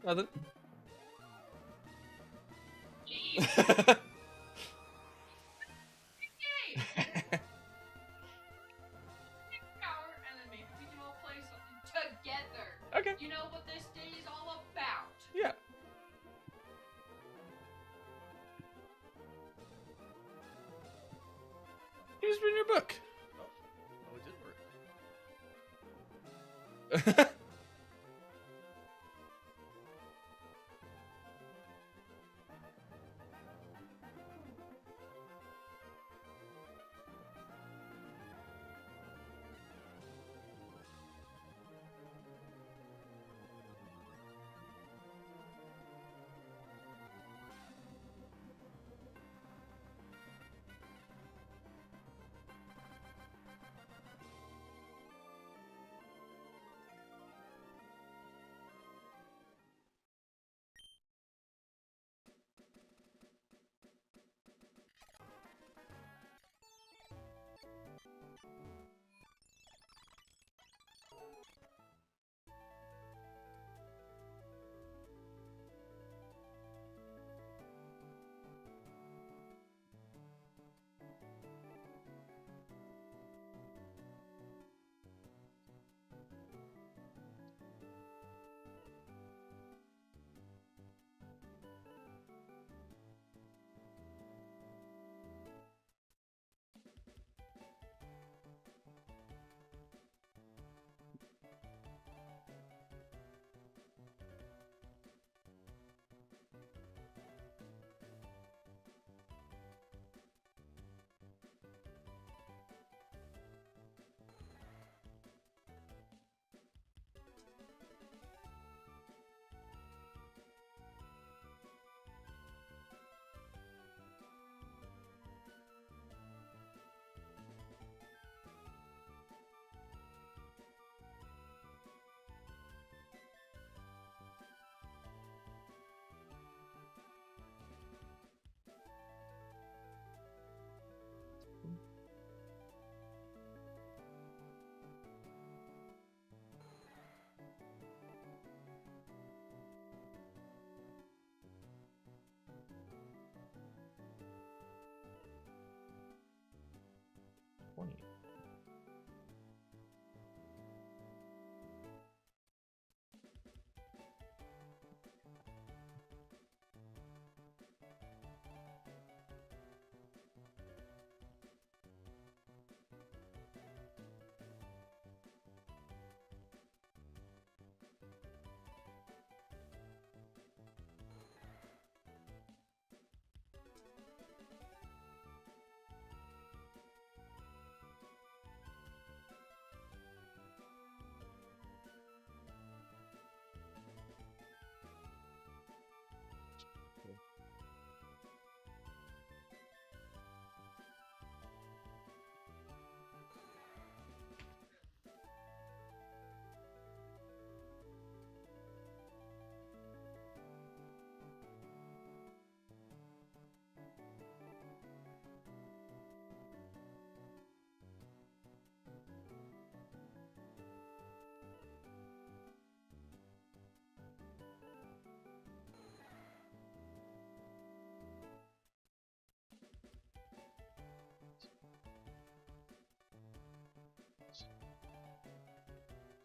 Nothing. Power, and then maybe we can all play something together. Okay. You know what this day is all about. Yeah. You just read your book. Oh, it did work.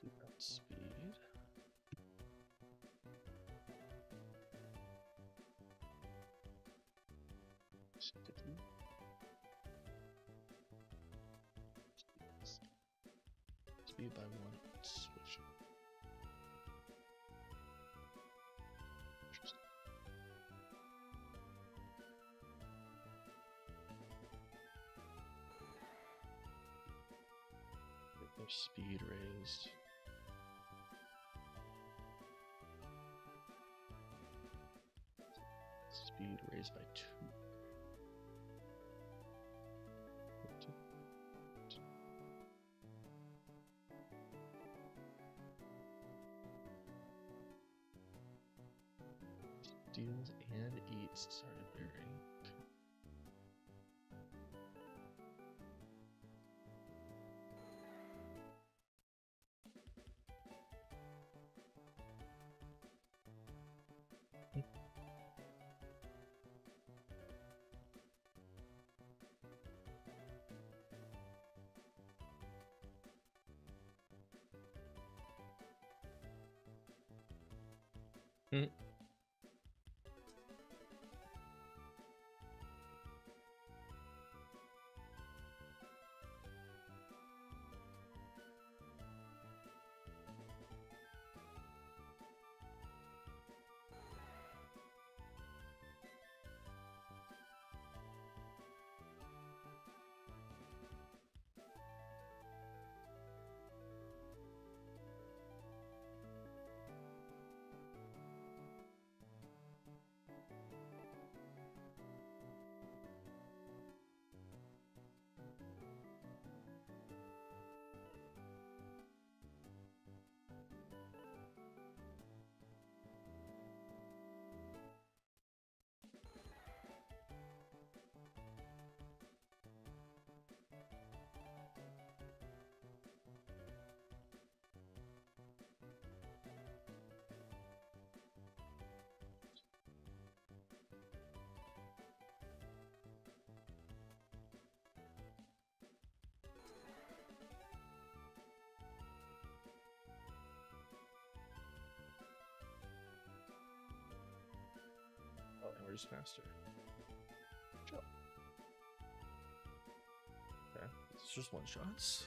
Do that speed. Sticky. Speed by one. Switch. Interesting. Get their speed raised. Speed raised by 2. Steals and eats started bearing. Hmm. Oh, and we're just faster. Chill. Okay, it's just one shots.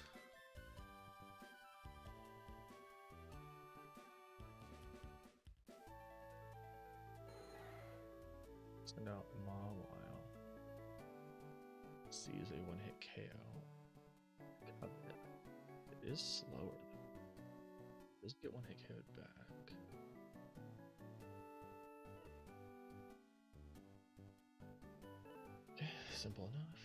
Send out Mawile. C is a one-hit KO. Covenant. It is slower though. Does get one-hit KO'd back. Okay, simple enough.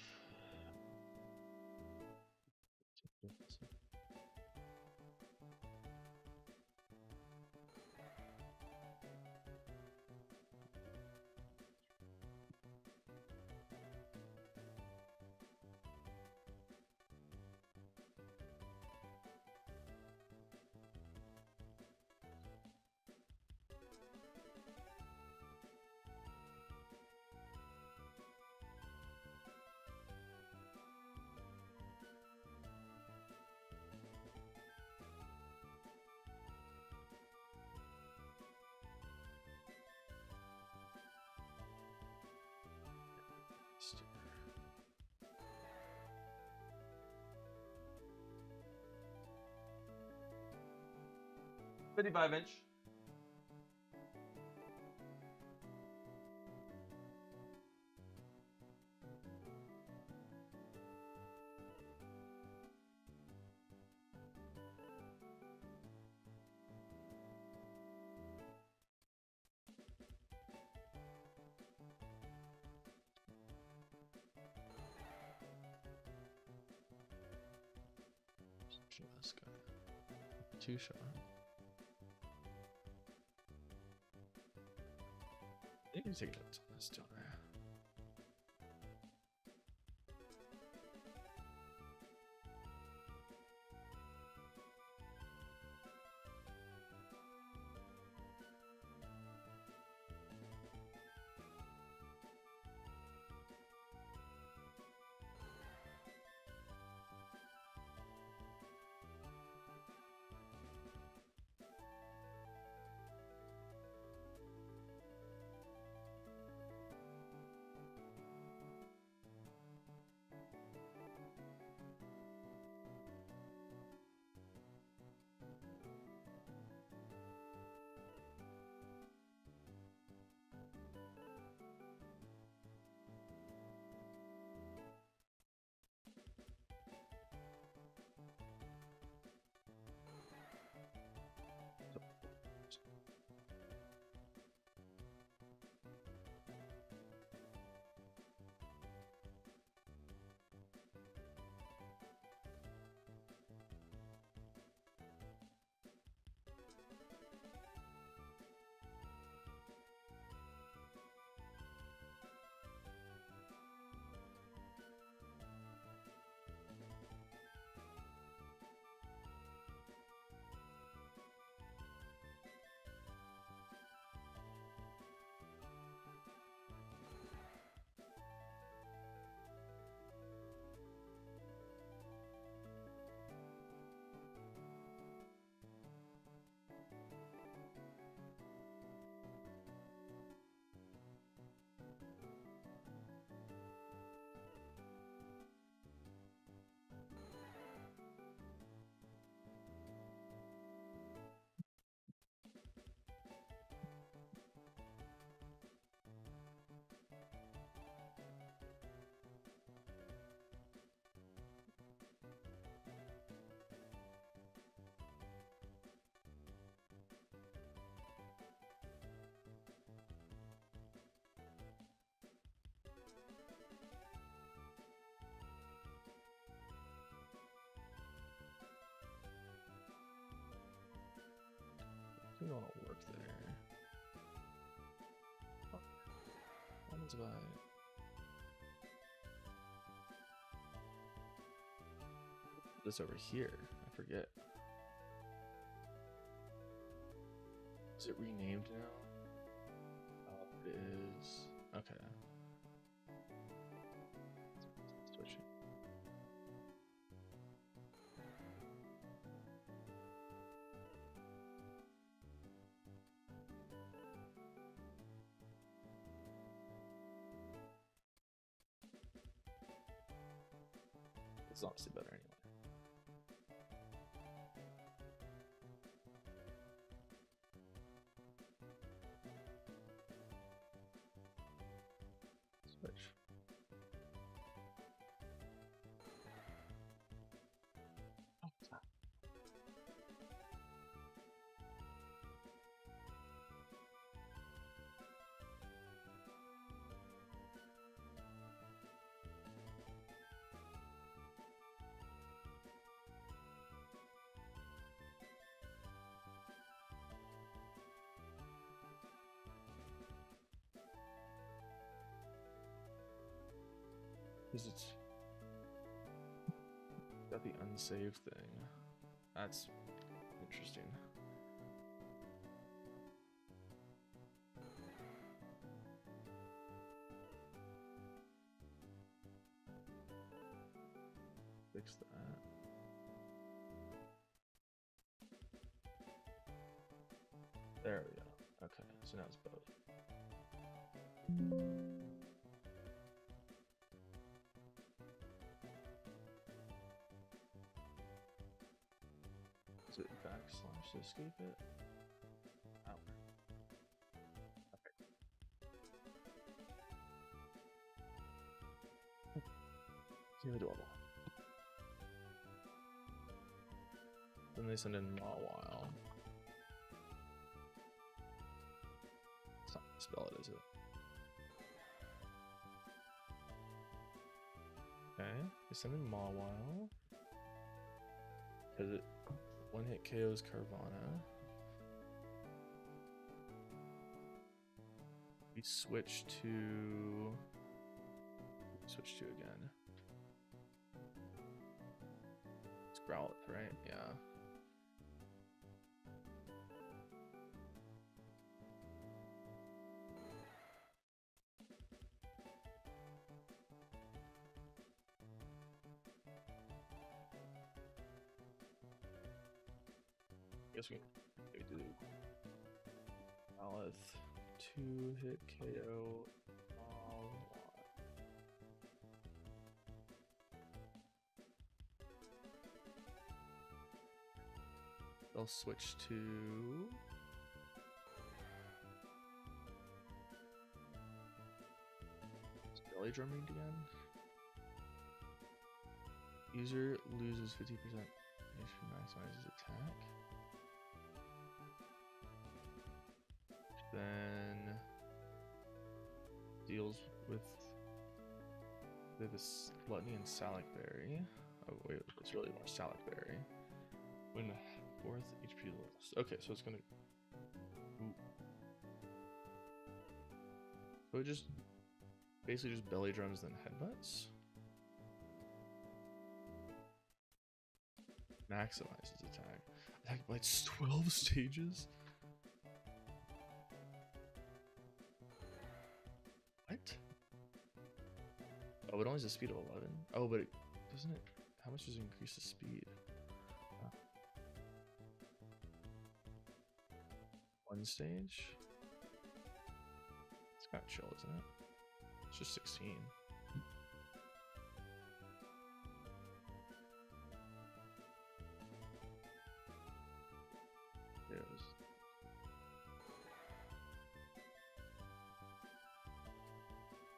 Steer. 55-inch. This guy. Two shot. You can take it up to this donor. don't want to work there. What happens if I... this over here? I forget. Is it renamed now? Oh, it is. Okay. Switch it. It's honestly better anyway. Switch. Oh, stop. Is it got the unsave thing? That's interesting. Fix that. There we go. Okay, so now it's both. Is it backslash to escape it? Oh. Okay. Give it a double. Then they send in Mawile. It's not gonna spell it, is it? Okay, they send in Mawile. Because it one hit KOs Carvana. We switch to again. It's Growlithe, right? Yeah. Guess we do Growlithe 2-hit KO. They'll switch to belly drumming again. User loses 50% HP, maximizes attack. Then deals with this Gluttony and Salac Berry. Oh wait, it's really more Salac Berry. When 4th HP lost. Okay, so it's gonna. Ooh. So it just basically just belly drums then headbutts. Maximizes attack. Attack bites 12 stages. What? Oh, it only has a speed of 11. Oh, but it doesn't it? How much does it increase the speed? One stage. It's kind of chill, isn't it? It's just 16.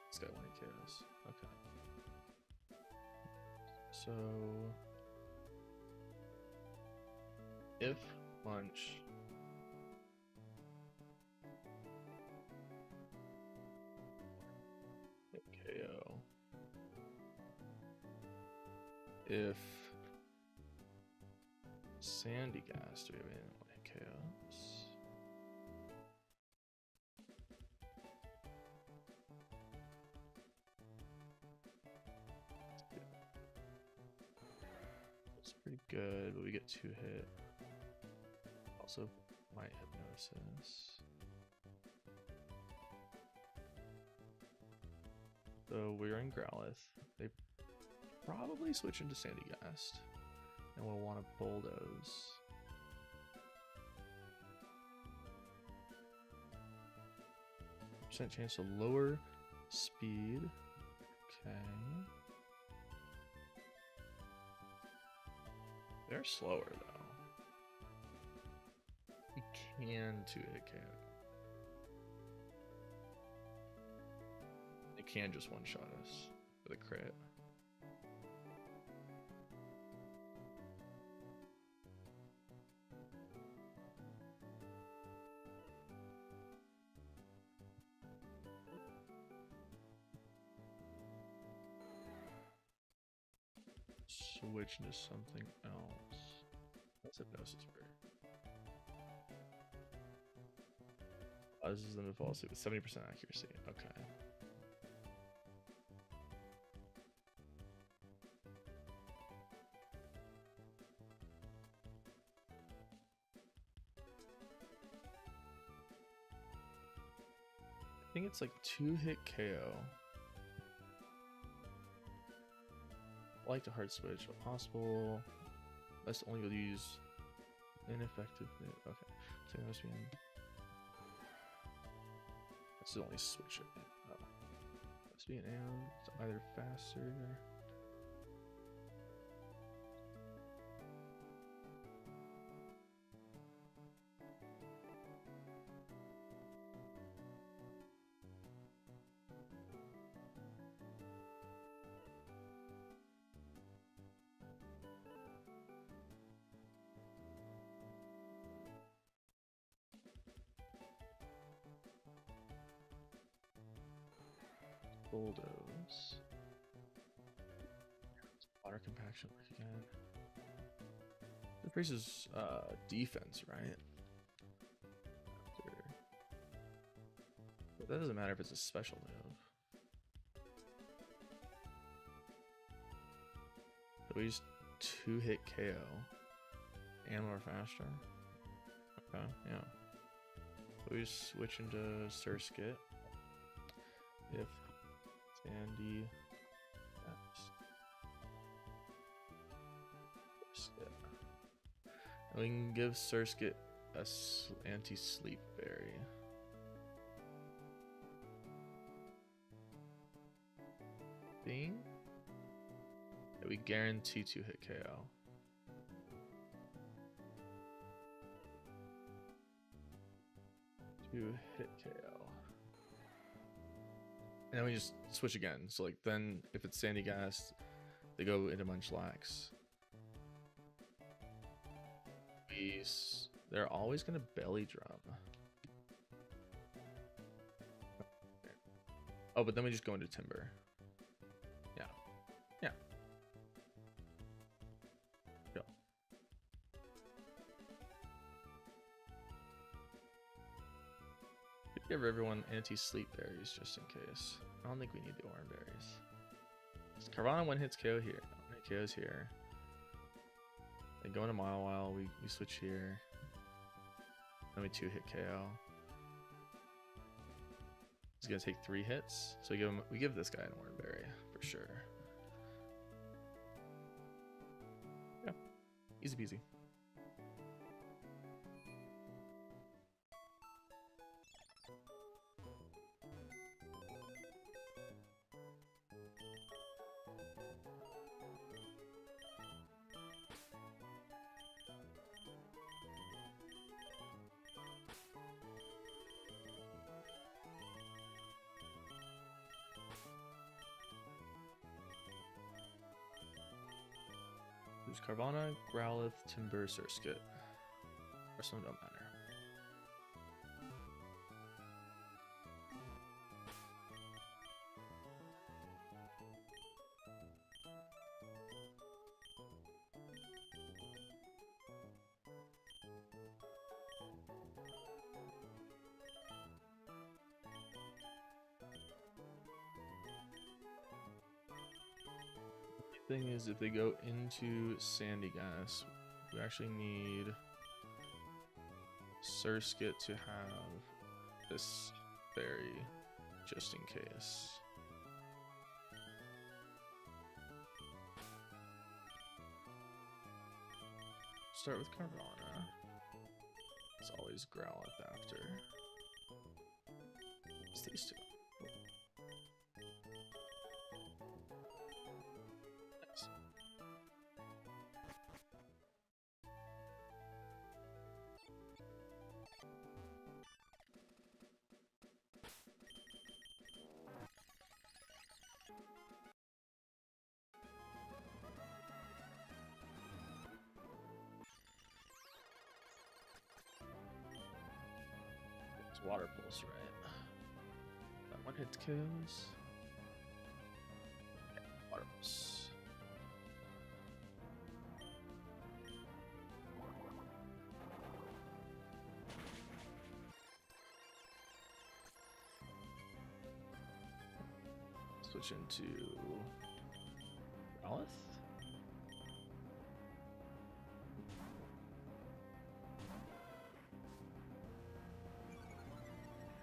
This guy wanted chaos. Okay. So if lunch hit KO, if Sandy Gas, do we have anything like chaos? pretty good, but we get 2 hit. Also might hypnosis. So we're in Growlithe. They probably switch into Sandygast. And we'll want to bulldoze. Percent chance to lower speed. Okay. They're slower though. We can 2-hit KO. It can just one-shot us with a crit. Switch into something else. That's hypnosis bird. Oh, this is the fall suit with 70% accuracy. Okay. I think it's like 2-hit KO. I like to hard switch if possible. Let's only use ineffective. Okay, so let's be in. Let's only switch it. Oh, let's be an and it's either faster. Bulldoze. Water compaction work again. It increases defense, right? But that doesn't matter if it's a special move. So we just 2-hit KO and we're faster. Okay, yeah. So we just switch into Surskit. If Sandy, and we can give Surskit a anti-sleep berry. Thing that we guarantee 2-hit KO. Hit KO. And then we just switch again. So like then if it's Sandygast, they go into Munchlax. They're always gonna belly drum. Oh, but then we just go into Timber. Yeah. Yeah. Go. Give everyone anti-sleep berries just in case. I don't think we need the orange berries. Carvana 1 hits KO here. 1 hit KO's here. Then go into Mile we switch here. Then we 2-hit KO. He's gonna take 3 hits. So we give this guy an orange berry for sure. Yeah. Easy peasy. There's Carvana, Growlithe, Timber, Surskit. Rest of them don't matter. thing is, if they go into Sandy Gas, we actually need Surskit to have this berry, just in case. Start with Carvana. It's always Growlithe after. It's these two. Nice. It's Water Pulse, right? That one hits kills. Yeah, Water Pulse. Switch into Growlithe.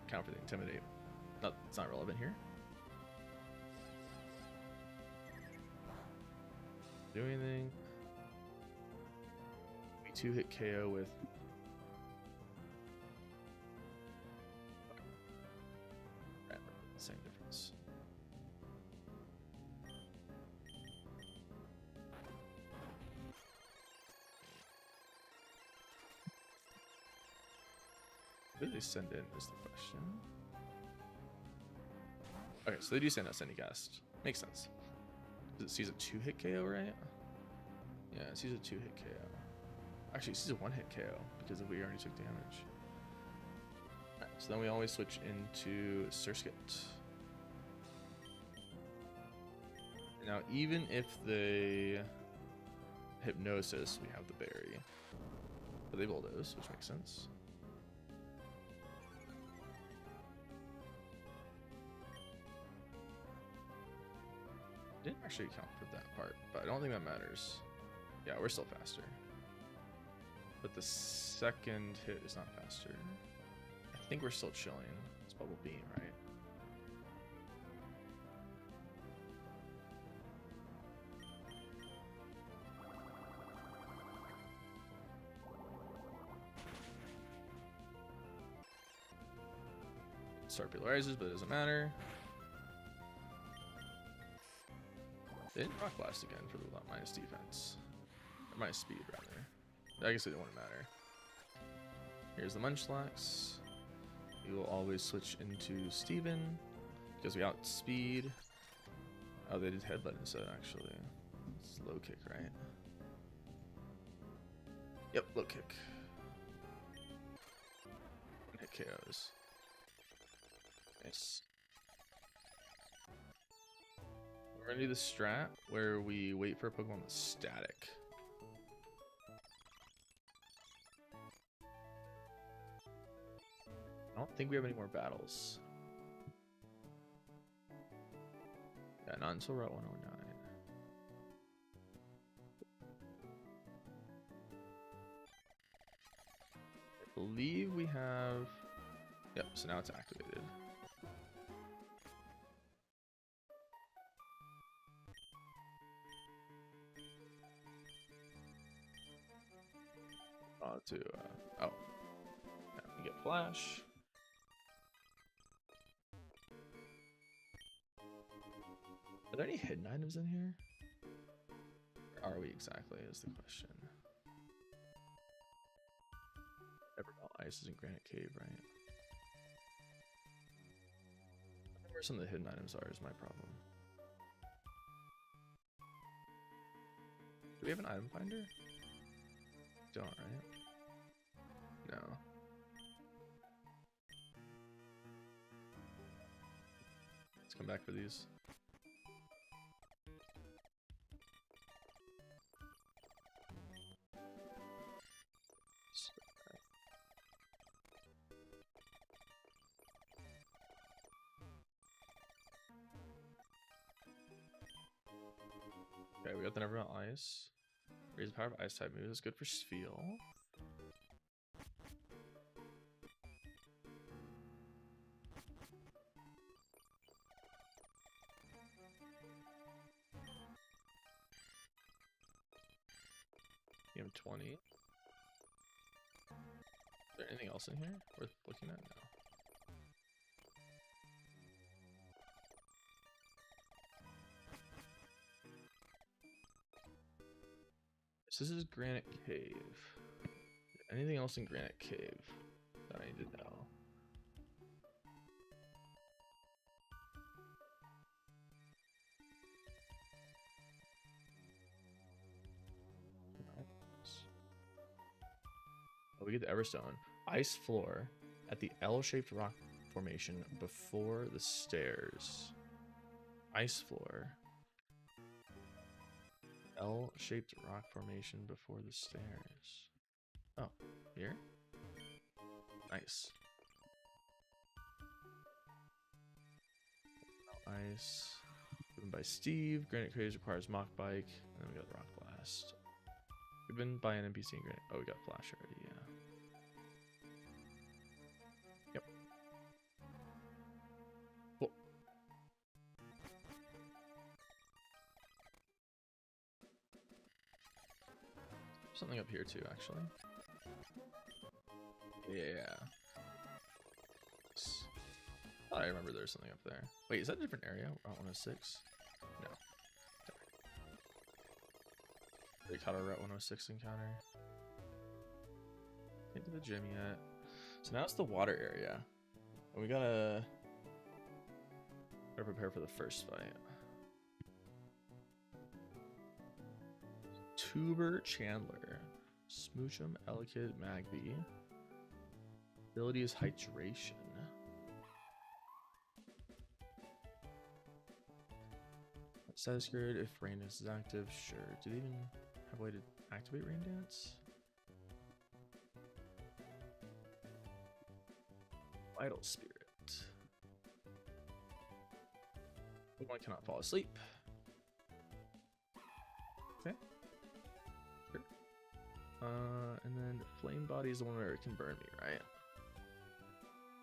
Count for the Intimidate. No, it's not relevant here. Do anything. We 2-hit KO with. Right, same difference. Who do they send in is the question. Okay, so they do send out Sandy Gast. Makes sense. Because it sees a 2-hit KO, right? Yeah, it sees a 2-hit KO. Actually, it sees a 1-hit KO because we already took damage. Alright, so then we always switch into Surskit. Now, even if they Hypnosis, we have the berry. But they Bulldoze, which makes sense. Didn't actually account for that part, but I don't think that matters. Yeah, we're still faster. But the second hit is not faster. I think we're still chilling. It's Bubble Beam, right? Starpilarises, but it doesn't matter. They didn't Rock Blast again for the minus defense. Or minus speed, rather. I guess it didn't want to matter. Here's the Munchlax. We will always switch into Steven because we outspeed. Oh, they did Headbutt instead, actually. It's low kick, right? Yep, low kick. And hit KOs. Nice. We're gonna do the strat where we wait for a Pokemon that's static. I don't think we have any more battles. Yeah, not until Route 109. I believe we have... Yep, so now it's activated. Oh, yeah, we get Flash. Are there any hidden items in here? Where are we exactly is the question. Evermelt Ice is in Granite Cave, right? I don't know where some of the hidden items are is my problem. Do we have an item finder? Don't, right? No. Let's come back for these. Okay, we got the Nevermelt Ice. Raise the power of Ice type moves. That's good for Spheal. Game 20. Is there anything else in here worth looking at? No. So this is Granite Cave. Anything else in Granite Cave that I need to know? Oh, we get the Everstone. Ice floor at the L-shaped rock formation before the stairs. Ice floor. L-shaped rock formation before the stairs. Oh, here? Nice. Ice. Given by Steve. Granite Craze requires Mach Bike. And then we got Rock Blast. Given by an NPC in Granite. Oh, we got Flash already, yeah. Yep. Cool. Something up here too, actually. Yeah. Thought I remember there's something up there. Wait, is that a different area? Route 106? No. They caught our Route 106 encounter. Can't do the gym yet. So now it's the water area. And we gotta prepare for the first fight. Tuber Chandler. Smoochum, Elekid, Magby. Ability is Hydration. Status grid, if Rain Dance is active, sure. Do they even have a way to activate Rain Dance? Vital Spirit. One cannot fall asleep. Okay. Sure. And then Flame Body is the one where it can burn me, right?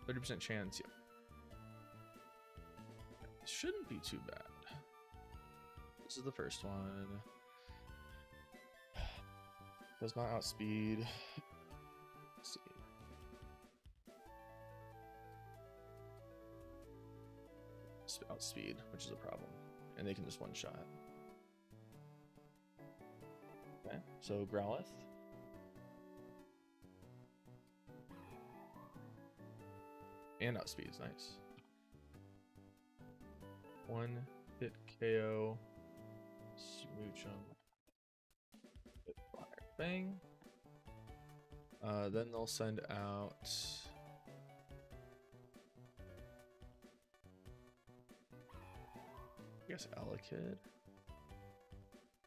30% chance, yeah. It shouldn't be too bad. This is the first one. Does not outspeed. Let's see. Outspeed, which is a problem. And they can just one-shot. Okay, so Growlithe. And outspeed is nice. One hit KO. Smoochum. Hit fire. Bang. Then they'll send out. I guess Elekid.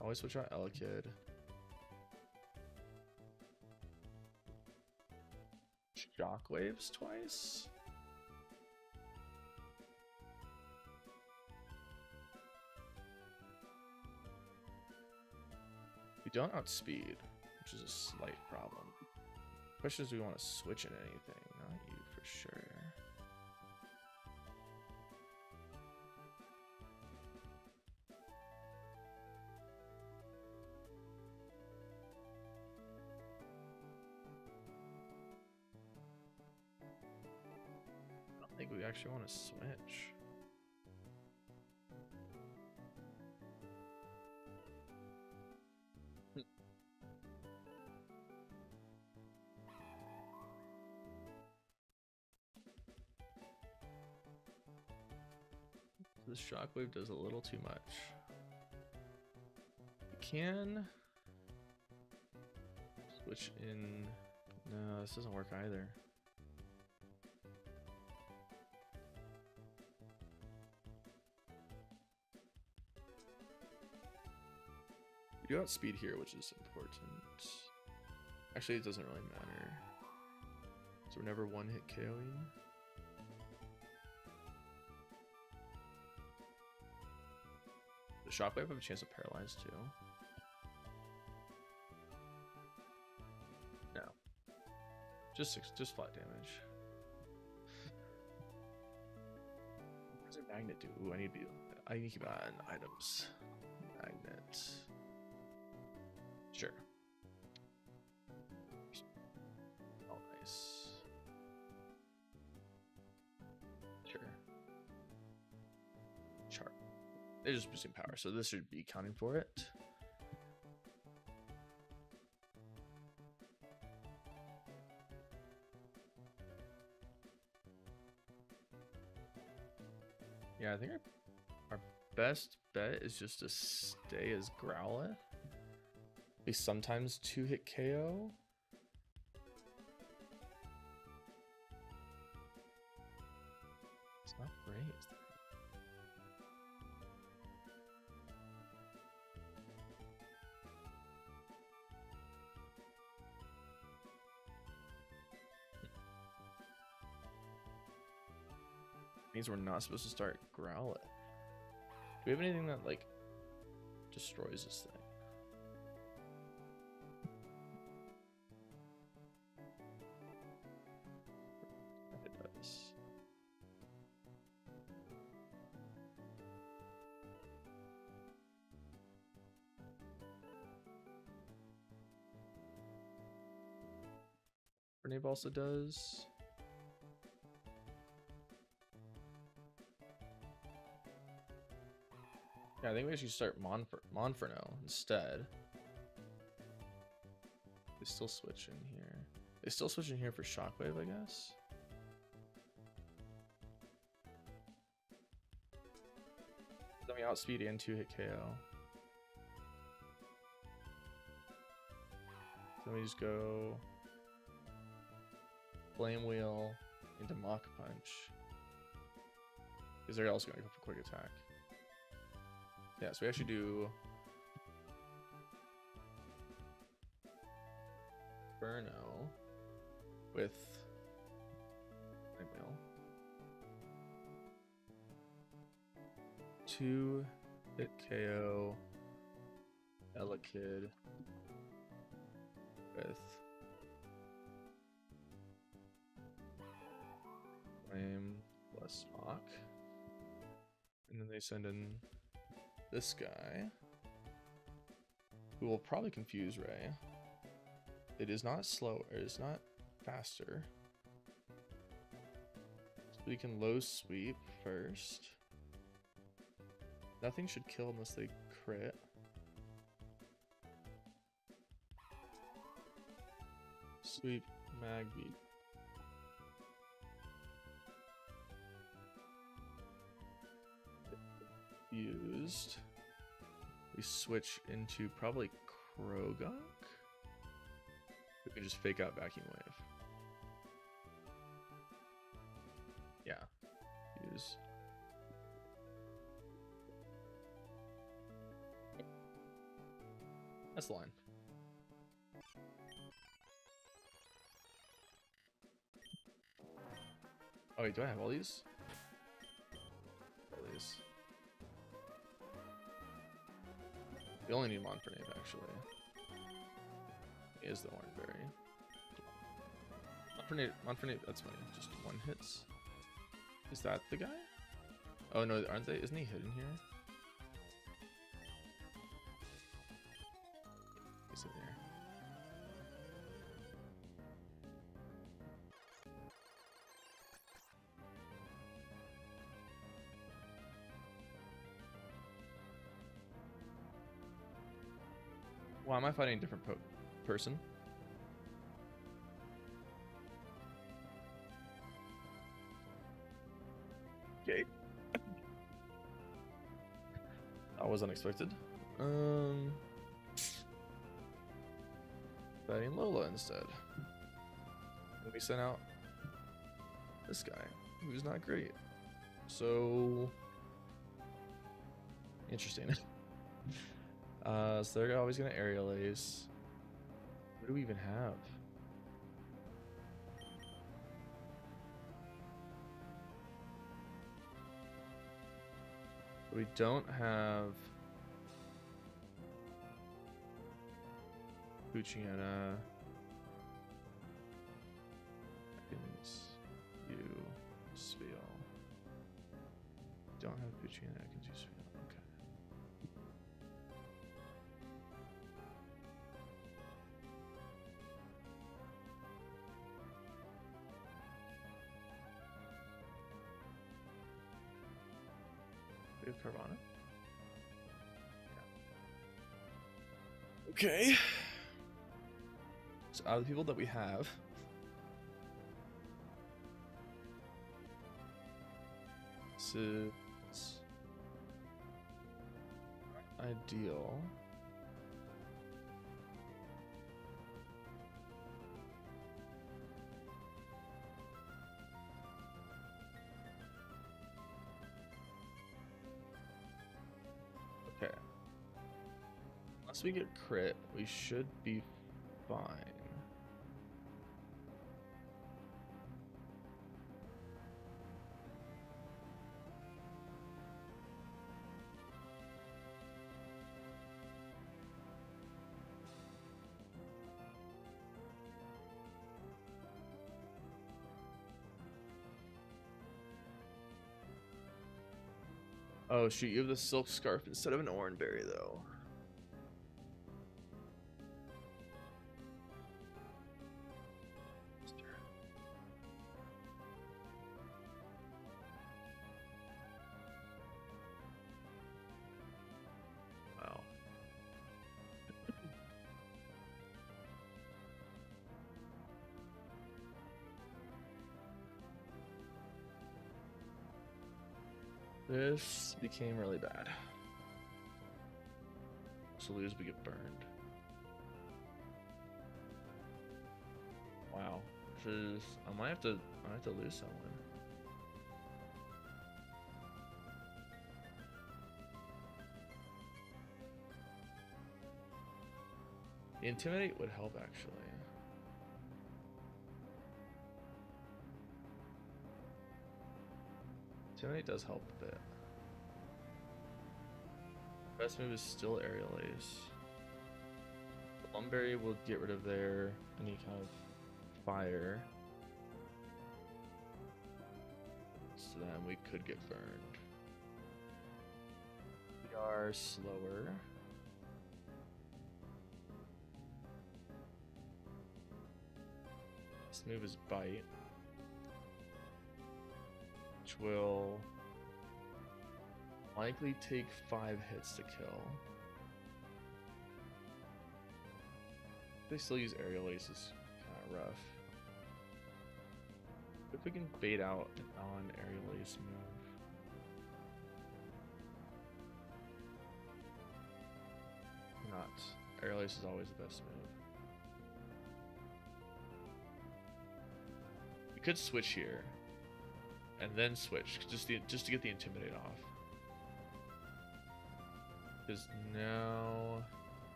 Always switch out Elekid. Shockwaves twice. We don't outspeed, which is a slight problem. Question is, do we want to switch in anything? Not you for sure. I don't think we actually want to switch. This shockwave does a little too much. We can switch in. No, this doesn't work either. We do outspeed here, which is important. Actually, it doesn't really matter. So we're never one hit KOing. The shockwave have a chance to paralyze too. No. Just flat damage. What does a magnet do? Ooh, I need to keep an eye on items. Magnet. Sure. Oh, nice. Sure. Chart. They're just boosting power, so this should be counting for it. Yeah, I think our best bet is just to stay as Growlithe. We sometimes 2-hit KO. It's not raised. Means we're not supposed to start Growlithe. Do we have anything that like destroys this thing? It does. Grenade also does. Yeah, I think we should start Monferno instead. They still switch in here. They still switch in here for Shockwave, I guess. Let me outspeed and 2-hit KO. Let me just go Flame Wheel into Mach Punch. Because they're also going to go for Quick Attack. Yeah, so we actually do Burno with Flame Wheel. 2-hit KO Elekid with Flame plus Mach. And then they send in this guy, who will probably confuse Ray. It is not slower, it is not faster. So we can low sweep first. Nothing should kill unless they crit. Sweep, mag beat. Used. We switch into probably Krogunk. We can just fake out Vacuum Wave. Yeah. Use. That's the line. Oh wait, do I have all these? All these. We only need Monferno actually. Is the Orange Berry. Monferno, that's funny. Just one hits. Is that the guy? Oh no, aren't they? Isn't he hidden here? He's in there. Why am I fighting a different person? Okay. That was unexpected. Fighting Lola instead. And we sent out this guy, who's not great. So interesting. So they're always gonna Aerial Ace. What do we even have? We don't have Puchiana. Atkins, you, Spiel. Don't have Puchiana, Atkins, you, Spiel. Okay. We have Carvana. Okay. So out of the people that we have, this is ideal. Okay. Unless we get crit, we should be fine. Oh shoot, you have the silk scarf instead of an oranberry though. Wow. This became really bad. So lose, we get burned. Wow. This is, I might have to lose someone. The intimidate would help actually. Intimidate does help a bit. Best move is still Aerial Ace. The Lumberry will get rid of their any kind of fire. So then we could get burned. We are slower. This move is Bite, which will likely take 5 hits to kill. They still use Aerial Ace is kind of rough. If we can bait out an non-Aerial Ace move. Not. Aerial Ace is always the best move. We could switch here, and then switch just to get the Intimidate off. Because now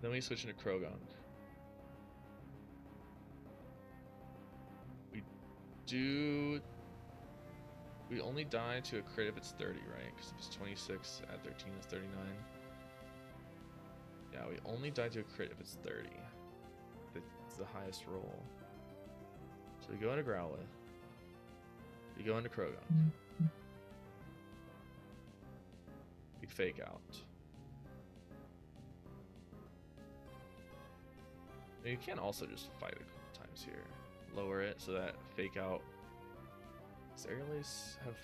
then we switch into Krogon. We only die to a crit if it's 30, right? Because if it's 26 at 13 is 39. Yeah, we only die to a crit if it's 30. It's the highest roll. So we go into Growlithe. We go into Krogon. We fake out. And you can also just fight a couple times here. Lower it so that fake out. Does Aerial Ace have...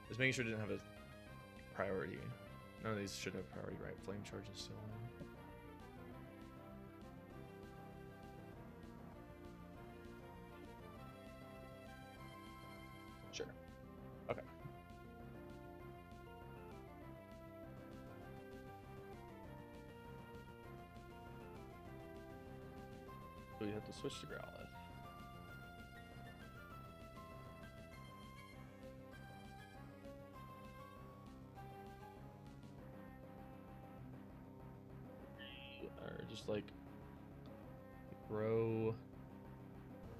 Just making sure it didn't have a priority. None of these should have priority, right? Flame Charge is still in. Sure. Okay. So we have to switch to Growlithe. Or just like throw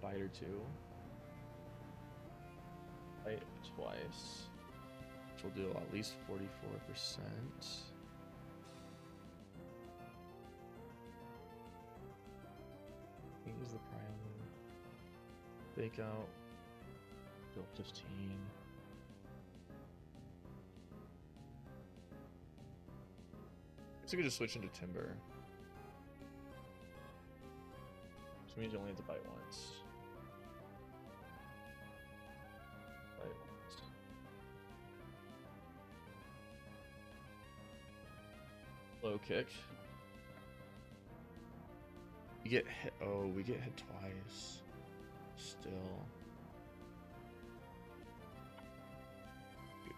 Bite or two. Bite twice, which will do at least 44%. Use the prime. Fake out. Build 15. So we could just switch into timber. Which means you only have to bite once. Bite once. Low kick. You get hit. Oh, we get hit twice. Still. Good.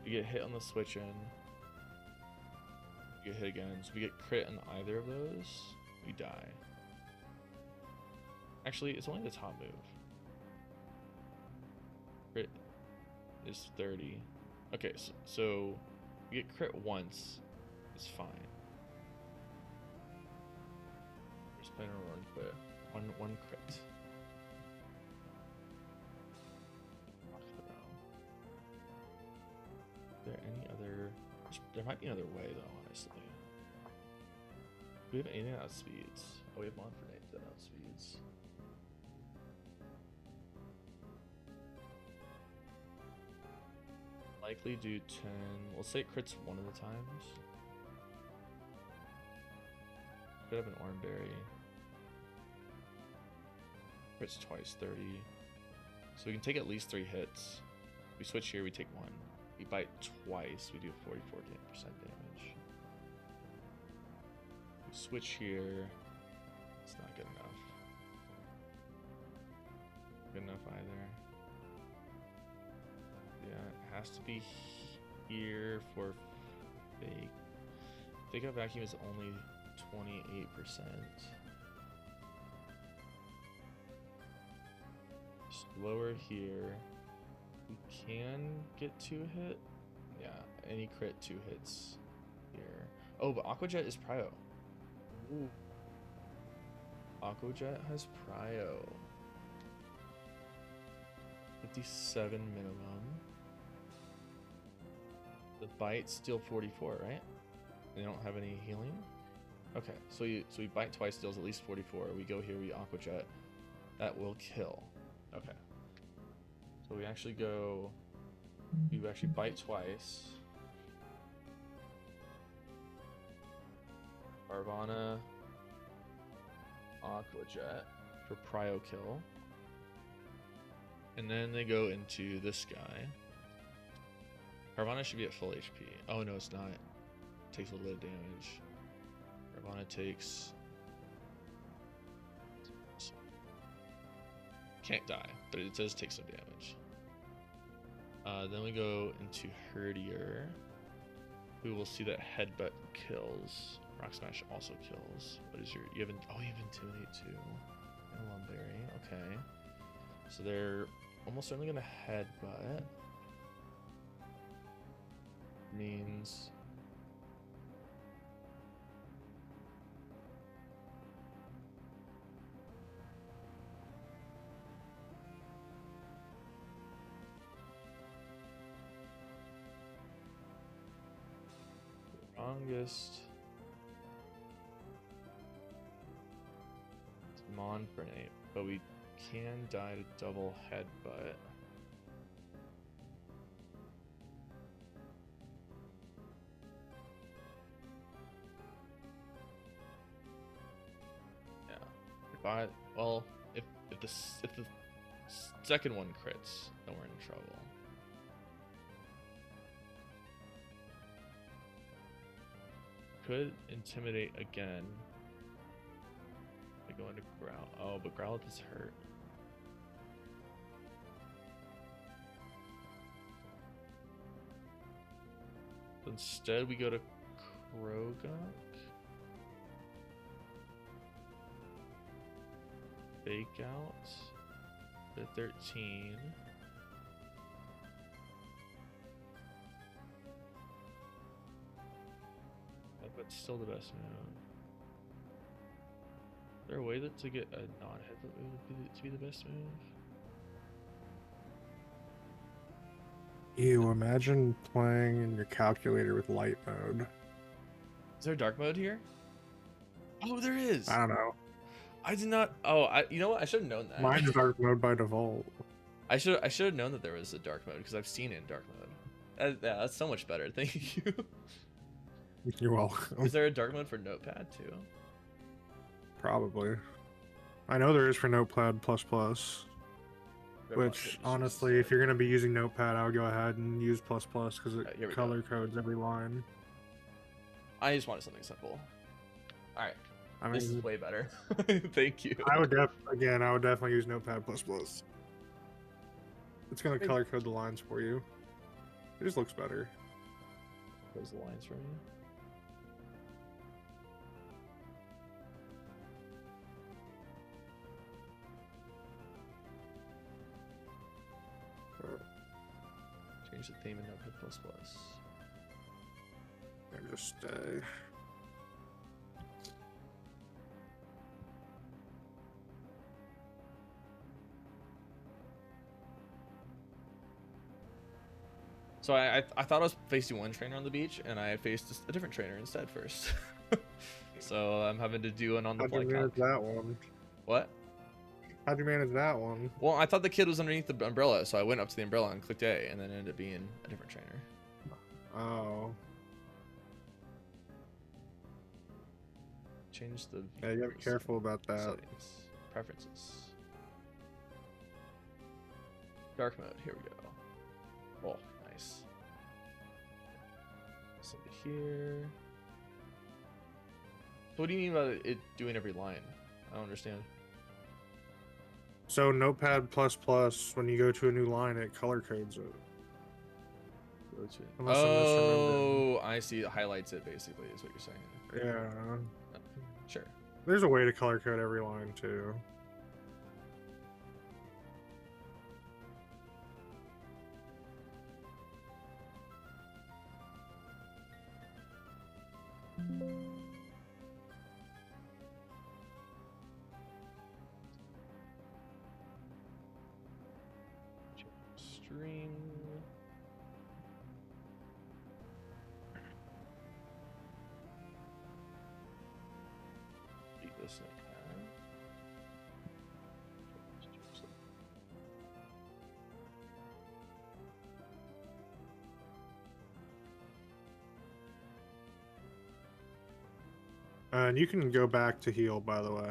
You get hit on the switch in. You get hit again. So we get crit on either of those, we die. Actually, it's only the top move. Crit is 30. Okay, so you get crit once, it's fine. Just playing a run crit. One crit. Is there any other? There might be another way though, honestly. Do we have anything that outspeeds? Oh, we have one for names that outspeeds. Likely do 10. Let's say it crits one of the times. Could have an Oranberry. Crits twice, 30. So we can take at least 3 hits. We switch here, we take 1. We bite twice, we do 44% damage. We switch here. It's not good enough. Good enough either. Yeah, it has to be here for fake. Fake out vacuum is only 28%. Slower here. We can get 2 hit. Yeah, any crit 2 hits here. Oh, but Aquajet is Prio. Ooh. Aquajet has Prio. 57 minimum. The bite's still 44, right? They don't have any healing. Okay, so we bite twice, deals at least 44. We go here, we Aquajet. That will kill. Okay. So we actually go. We actually bite twice. Carvana, Aquajet for Prio kill. And then they go into this guy. Carvana should be at full HP. Oh no, it's not. Takes a little bit of damage. Carvana takes... Can't die, but it does take some damage. Then we go into Herdier, who will see that Headbutt kills. Rock Smash also kills. What is your... You have Intimidate too. And Lumberry, okay. So they're almost certainly going to Headbutt. Means... Strongest... It's Monfernape, but we can die to double Headbutt. Well, if the second one crits, then we're in trouble. Could Intimidate again. I go into Growl. Oh, but Growlithe is hurt. So instead, we go to Krogunk. Fake out the 13. But What's still the best move? Is there a way to get a non-headbutt move to be the best move? You imagine playing in your calculator with light mode. Is there a dark mode here? Oh, there is. I don't know. I did not. You know what? I should have known that. Mine's dark mode by default. I should have known that there was a dark mode because I've seen it in dark mode. Yeah, that's so much better. Thank you. You're welcome. Is there a dark mode for Notepad too? Probably. I know there is for Notepad++. Which, honestly, if you're going to be using Notepad, I would go ahead and use ++ because it color codes every line. I just wanted something simple. Alright. I mean, This is way better. Thank you. I would definitely use Notepad++. It's going to color code the lines for you. It just looks better. Close the lines for me. Change the theme in Notepad++. And just stay. So I thought I was facing one trainer on the beach, and I faced a different trainer instead first. So I'm having to do an on the fly How'd you manage that one? What? How'd you manage that one? Well, I thought the kid was underneath the umbrella, so I went up to the umbrella and clicked A, and then it ended up being a different trainer. Oh. Change the Yeah, you gotta be careful about that. settings. Preferences. Dark mode. Here we go. Oh, nice. Send it here. So what do you mean by it doing every line? I don't understand. So Notepad++, when you go to a new line, it color codes it. Unless I'm Oh, I see. It highlights it basically, is what you're saying. Yeah. Sure. There's a way to color code every line too. String. Beat this up. And you can go back to heal, by the way. I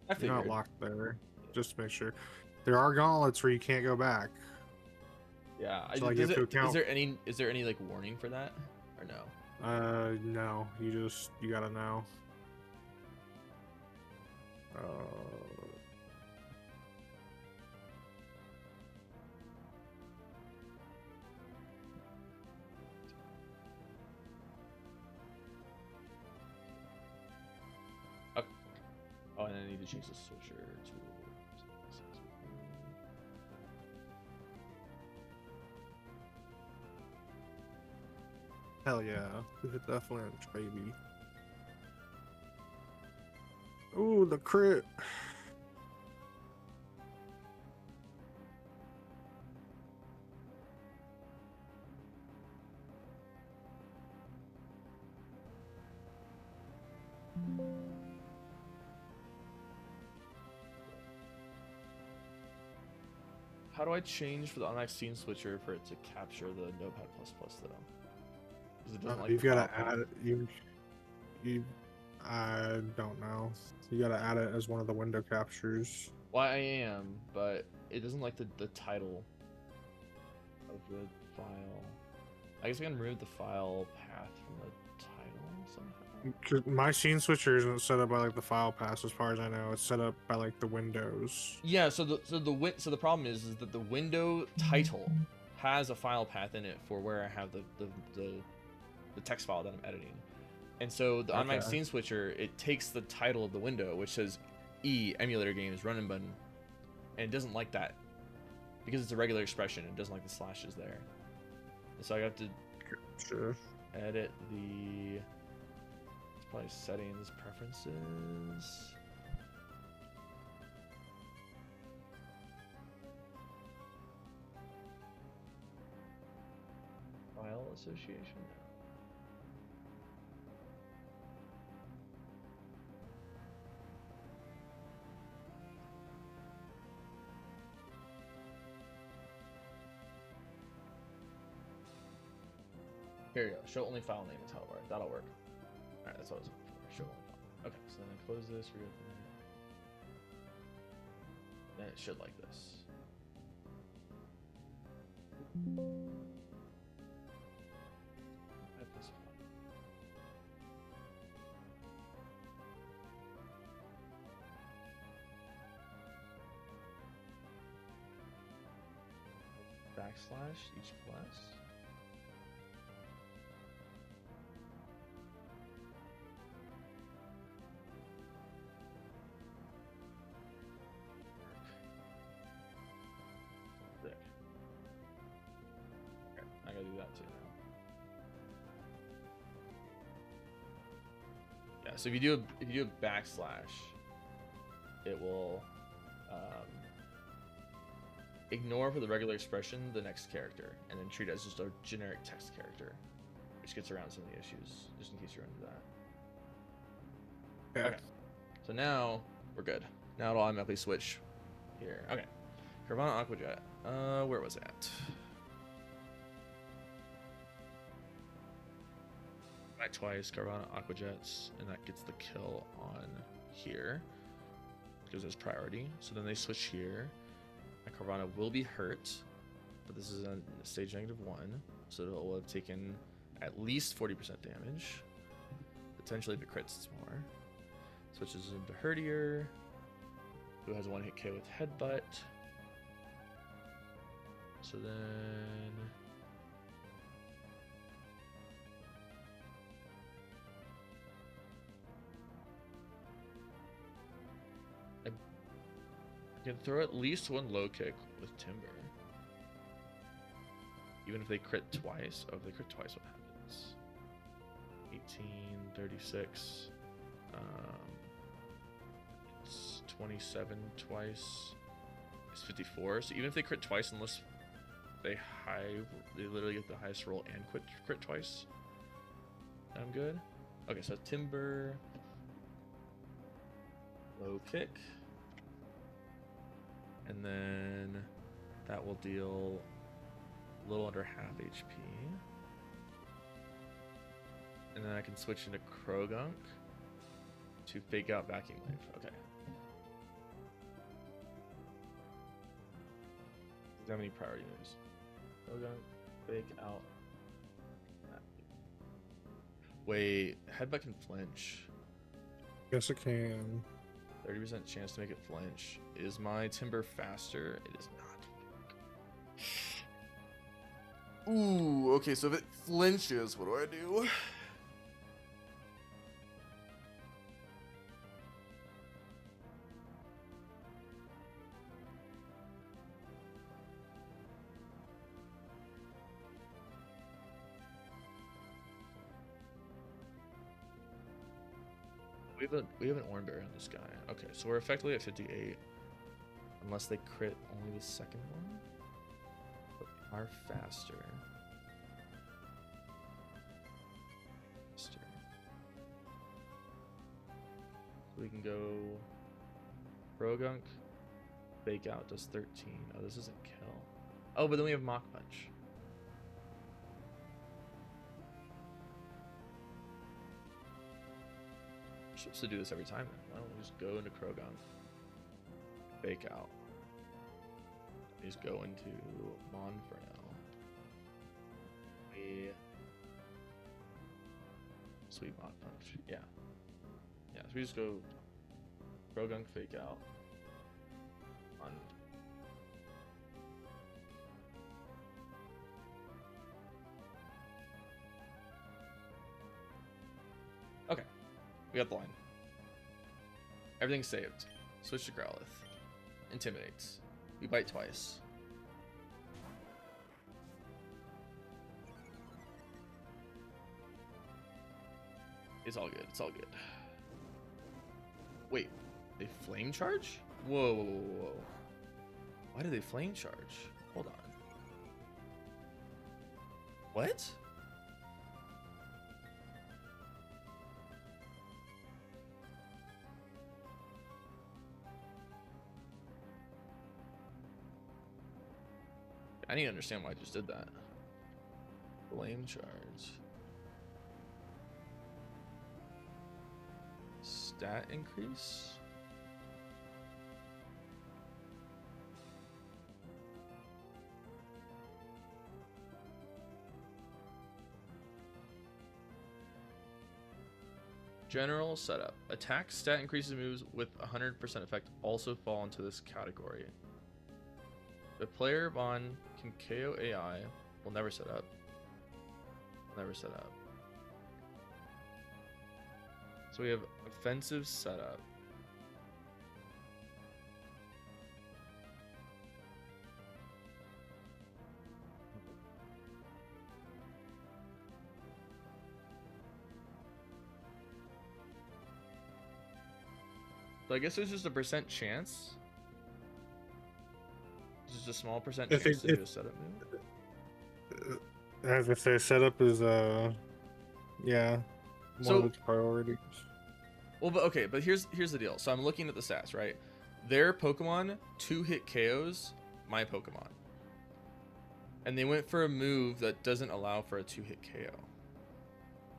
You're figured. not locked there. Just to make sure. There are gauntlets where you can't go back. Yeah. So, like, you have to account. Is there any like warning for that, or no? No. You gotta know. Oh, and I need to change the switcher to. Hell yeah. Hit that flinch, baby. Ooh, the crit. How do I change for the automatic scene switcher for it to capture the Notepad++ though? Because it doesn't like You've the got to file add it. I don't know. You got to add it as one of the window captures. Well, I am, but it doesn't like the title of the file. I guess I can remove the file path from the title somehow. 'Cause my scene switcher isn't set up by like the file path, as far as I know. It's set up by like the windows. Yeah, so the problem is that the window title has a file path in it for where I have the text file that I'm editing. And so the automatic scene switcher, it takes the title of the window, which says E emulator games running button, and it doesn't like that because it's a regular expression. It doesn't like the slashes there. And so I got to Sure. edit the Probably settings, preferences. File association. Here you go. Show only file name is how it works. That'll work. Alright, that's what I was looking for. Show only file. Okay, so then I close this. We're good. Then it should like this. At this point. Backslash each plus. I gotta do that too now. Yeah, so if you do a backslash, it will ignore for the regular expression the next character, and then treat it as just a generic text character, which gets around some of the issues, just in case you run into that. Okay. So now we're good. Now it'll automatically switch here. Okay. Carvana Aquajet. Where was that? Twice Carvana Aquajets, and that gets the kill on here because it's priority. So then they switch here. My Carvana will be hurt, but this is on stage -1, so it will have taken at least 40% damage. Potentially, if it crits, it's more. Switches into Herdier, who has a 1-hit KO with Headbutt. So then. I can throw at least one low kick with Timber. Even if they crit twice. Oh, if they crit twice, what happens? 18, 36. It's 27 twice. It's 54. So even if they crit twice, unless they literally get the highest roll and crit twice, I'm good. Okay, so Timber. Low kick. And then that will deal a little under half HP. And then I can switch into Krogunk to fake out Vacuum Wave. Okay. How many priority moves? Krogunk, fake out. Wait, Headbutt can flinch. Yes, it can. 30% chance to make it flinch. Is my Timber faster? It is not. Ooh, okay, so if it flinches, what do I do? We have an Oranberry on this guy. Okay, so we're effectively at 58. Unless they crit only the second one. But we are faster. So we can go Krogunk. Fake out does 13. Oh, this isn't kill. Oh, but then we have Mach Punch. We're supposed to do this every time then. Why don't we just go into Krogunk, fake out. We just go into Monferno. We sweet Mach Punch. Yeah. Yeah, so we just go Krogunk, fake out. On okay. We got the line. Everything's saved. Switch to Growlithe. Intimidates. We bite twice. It's all good. It's all good. Wait, they flame charge? Whoa, whoa, whoa, whoa. Why do they flame charge? Hold on. What? I need to understand why I just did that. Flame charge. Stat increase? General setup. Attack stat increases moves with 100% effect also fall into this category. The player bond can KO AI. Will never set up. Never set up. So we have offensive setup. So I guess there's just a percent chance. It's just a small percent chance to do a setup move. As if their setup is yeah, one of its priorities. Well, but okay, but here's the deal. So I'm looking at the stats, right? Their Pokemon 2-hit KOs my Pokemon. And they went for a move that doesn't allow for a 2-hit KO.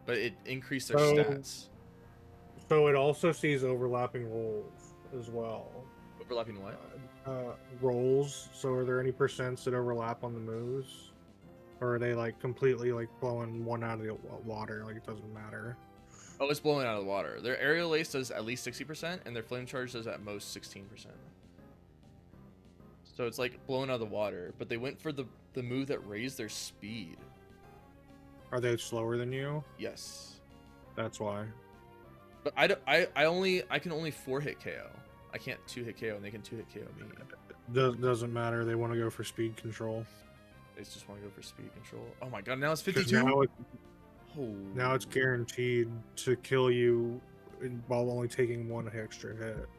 But it increased their stats. So it also sees overlapping rolls as well. Overlapping what? Rolls. So are there any percents that overlap on the moves? Or are they like completely like blowing one out of the water? Like it doesn't matter. Oh, it's blowing out of the water. Their aerial ace does at least 60%, and their flame charge does at most 16%. So it's like blowing out of the water, but they went for the move that raised their speed. Are they slower than you? Yes. That's why. But I can only 4-hit KO. I can't 2-hit KO, and they can 2-hit KO me. Doesn't matter. They want to go for speed control. They just want to go for speed control. Oh my god! Now it's 52. Now it's guaranteed to kill you while only taking one extra hit.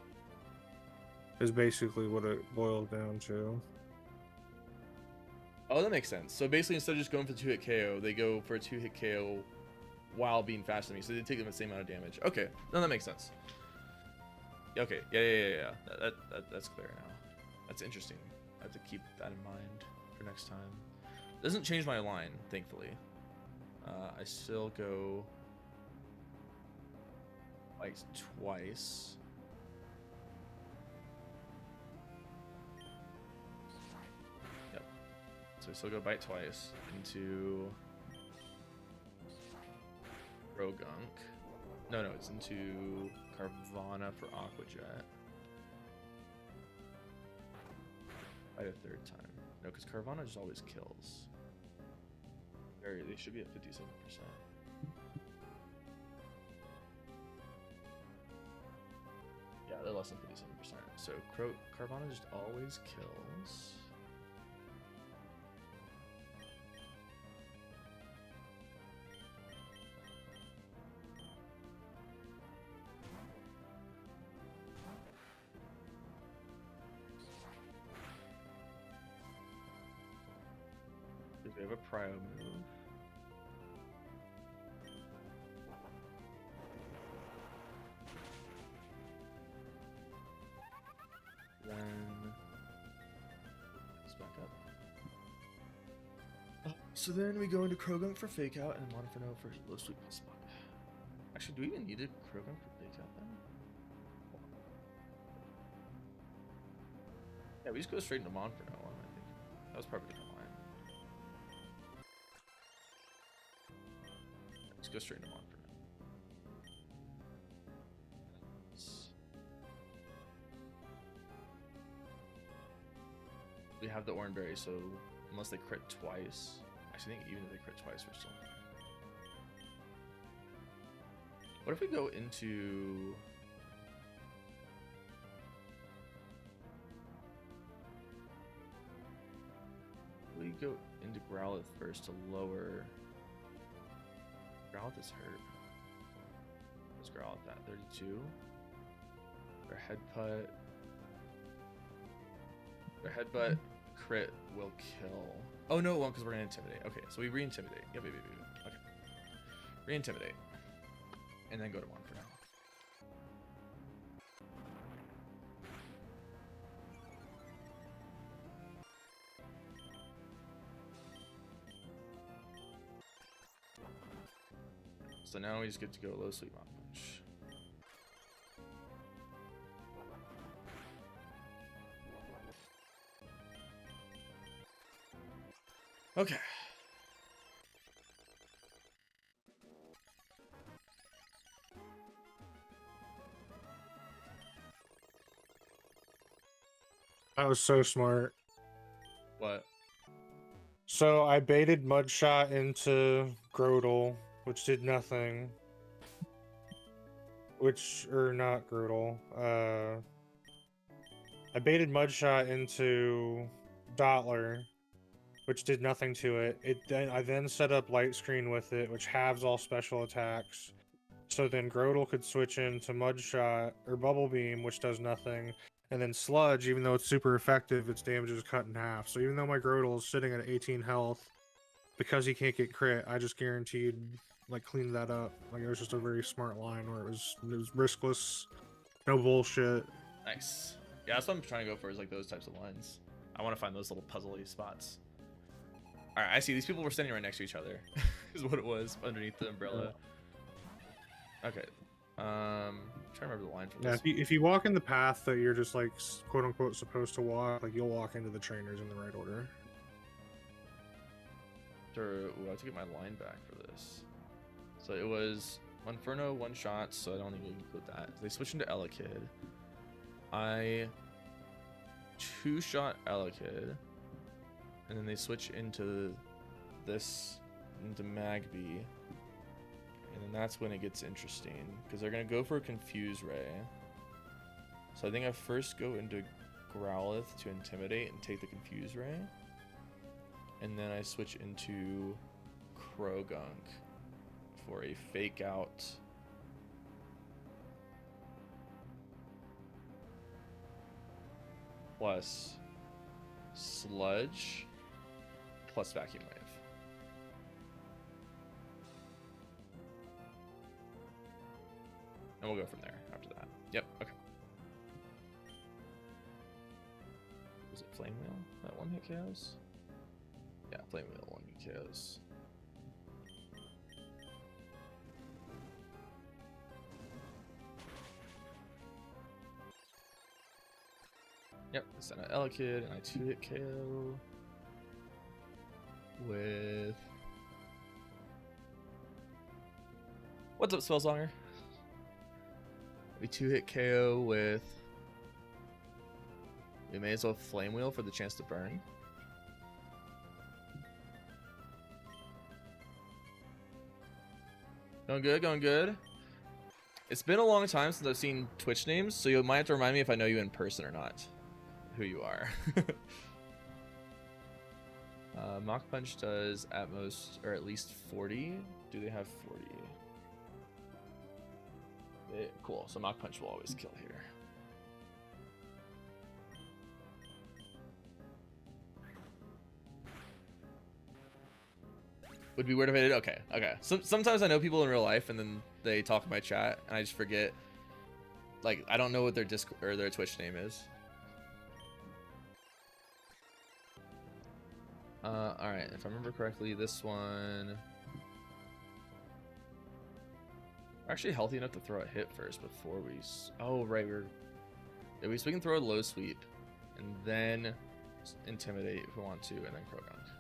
Is basically what it boils down to. Oh, that makes sense. So basically, instead of just going for 2-hit KO, they go for a 2-hit KO while being faster than me. So they take them the same amount of damage. Okay, no, that makes sense. Okay, yeah. That's clear now. That's interesting. I have to keep that in mind for next time. Doesn't change my line, thankfully. I still go like twice. Yep. So I still go bite twice into Rogunk. No, it's into Carvana for Aqua Jet. Bite a third time. No, because Carvana just always kills. They should be at 57%. Yeah, they're less than 57%. So Carvana just always kills. We have a prio move. Then let's back up. So then we go into Krogunk for fake out and Monferno for low sweep spot. Actually, do we even need a Krogunk for fake out then? Yeah, we just go straight into Monferno one, I think. That was probably the line. Let's go straight into Monferno. We have the Orange Berry, so unless they crit twice, actually I think even if they crit twice, we're still fine. What if we go into Growlithe first to lower. Growlithe is hurt. growl at that. 32. Their headbutt. Their headbutt crit will kill. Oh no, it won't because we're gonna intimidate. Okay, so we re-intimidate. Yep. Okay. Re-intimidate. And then go to 1 for now. So now we just get to go low sleep on punch. Okay. That was so smart. What? So I baited Mudshot into Grodel, which did nothing. Or not Grodel. I baited Mudshot into Dottler, which did nothing to it. I then set up Light Screen with it, which halves all special attacks. So then Grodel could switch into Mudshot or Bubble Beam, which does nothing. And then Sludge, even though it's super effective, its damage is cut in half. So even though my Grodel is sitting at 18 health, because he can't get crit, I just guaranteed, like, clean that up. Like, it was just a very smart line where it was riskless, no bullshit. Nice. Yeah, that's what I'm trying to go for, is like those types of lines. I want to find those little puzzly spots. All right, I see. These people were standing right next to each other, is what it was, underneath the umbrella. Okay. Trying to remember the line for this. Yeah, if you walk in the path that you're just, like, quote-unquote supposed to walk, like, you'll walk into the trainers in the right order. Ooh, I have to get my line back for this. So it was Inferno, 1 shot, so I don't need to include that. They switched into Elekid. I 2-shot Elekid. And then they switch into this, into Magby. And then that's when it gets interesting, because they're going to go for a Confuse Ray. So I think I first go into Growlithe to Intimidate and take the Confuse Ray. And then I switch into Krogunk for a Fake Out. Plus Sludge plus Vacuum Wave. And we'll go from there after that. Yep, okay. Was it Flame Wheel that 1-hit KOs? Yeah, Flame Wheel 1-hit KOs. Yep, I sent out Elekid and I 2-hit KO with... What's up, Spellsonger? We 2-hit KO with... We may as well Flame Wheel for the chance to burn. Going good, going good. It's been a long time since I've seen Twitch names, so you might have to remind me if I know you in person or not. Who you are. Mach Punch does at most, or at least 40. Do they have 40? Cool, so Mach Punch will always kill here. Would be weird if I did? Okay, okay. Sometimes I know people in real life and then they talk in my chat and I just forget. Like, I don't know what their Discord or their Twitch name is. Alright, if I remember correctly, this one... We're actually healthy enough to throw a hit first before we... Oh, right, we can throw a low sweep. And then Intimidate if we want to, and then Krogunk.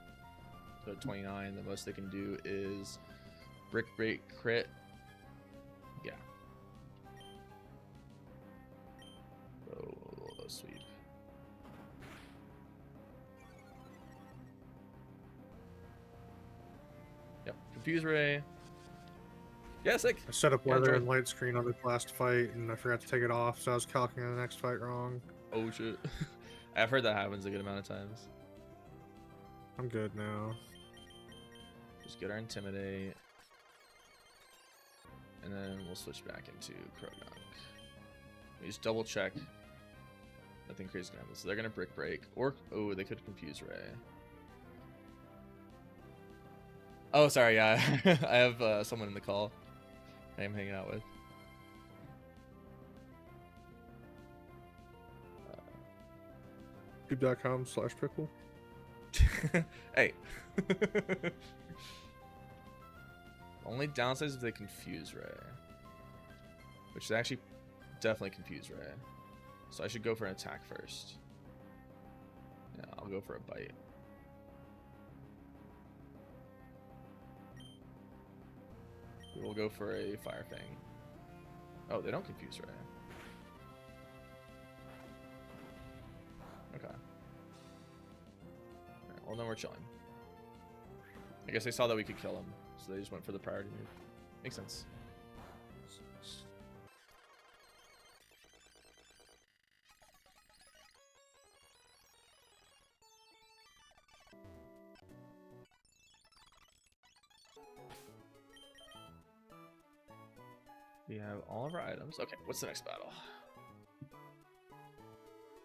So at 29, the most they can do is Brick Break crit. Yeah. So, low sweep. Yep, Confuse Ray. Yeah, sick. I set up weather and light screen on the last fight, and I forgot to take it off, so I was calculating the next fight wrong. Oh shit. I've heard that happens a good amount of times. I'm good now. Just get our Intimidate. and then we'll switch back into Croagunk. We just double check. Nothing crazy gonna happen. So they're gonna Brick Break, or oh, they could confuse Ray. Oh, sorry, yeah, I have someone in the call I'm hanging out with. YouTube.com/pickle. Hey. Only downside is if they confuse Ray. Which they actually definitely confuse Ray. So I should go for an attack first. Yeah, I'll go for a bite. We'll go for a Fire Fang. Oh, they don't confuse Ray. Okay. Alright, well, then we're chilling. I guess they saw that we could kill him, so they just went for the priority move. Makes sense. We have all of our items. Okay, what's the next battle?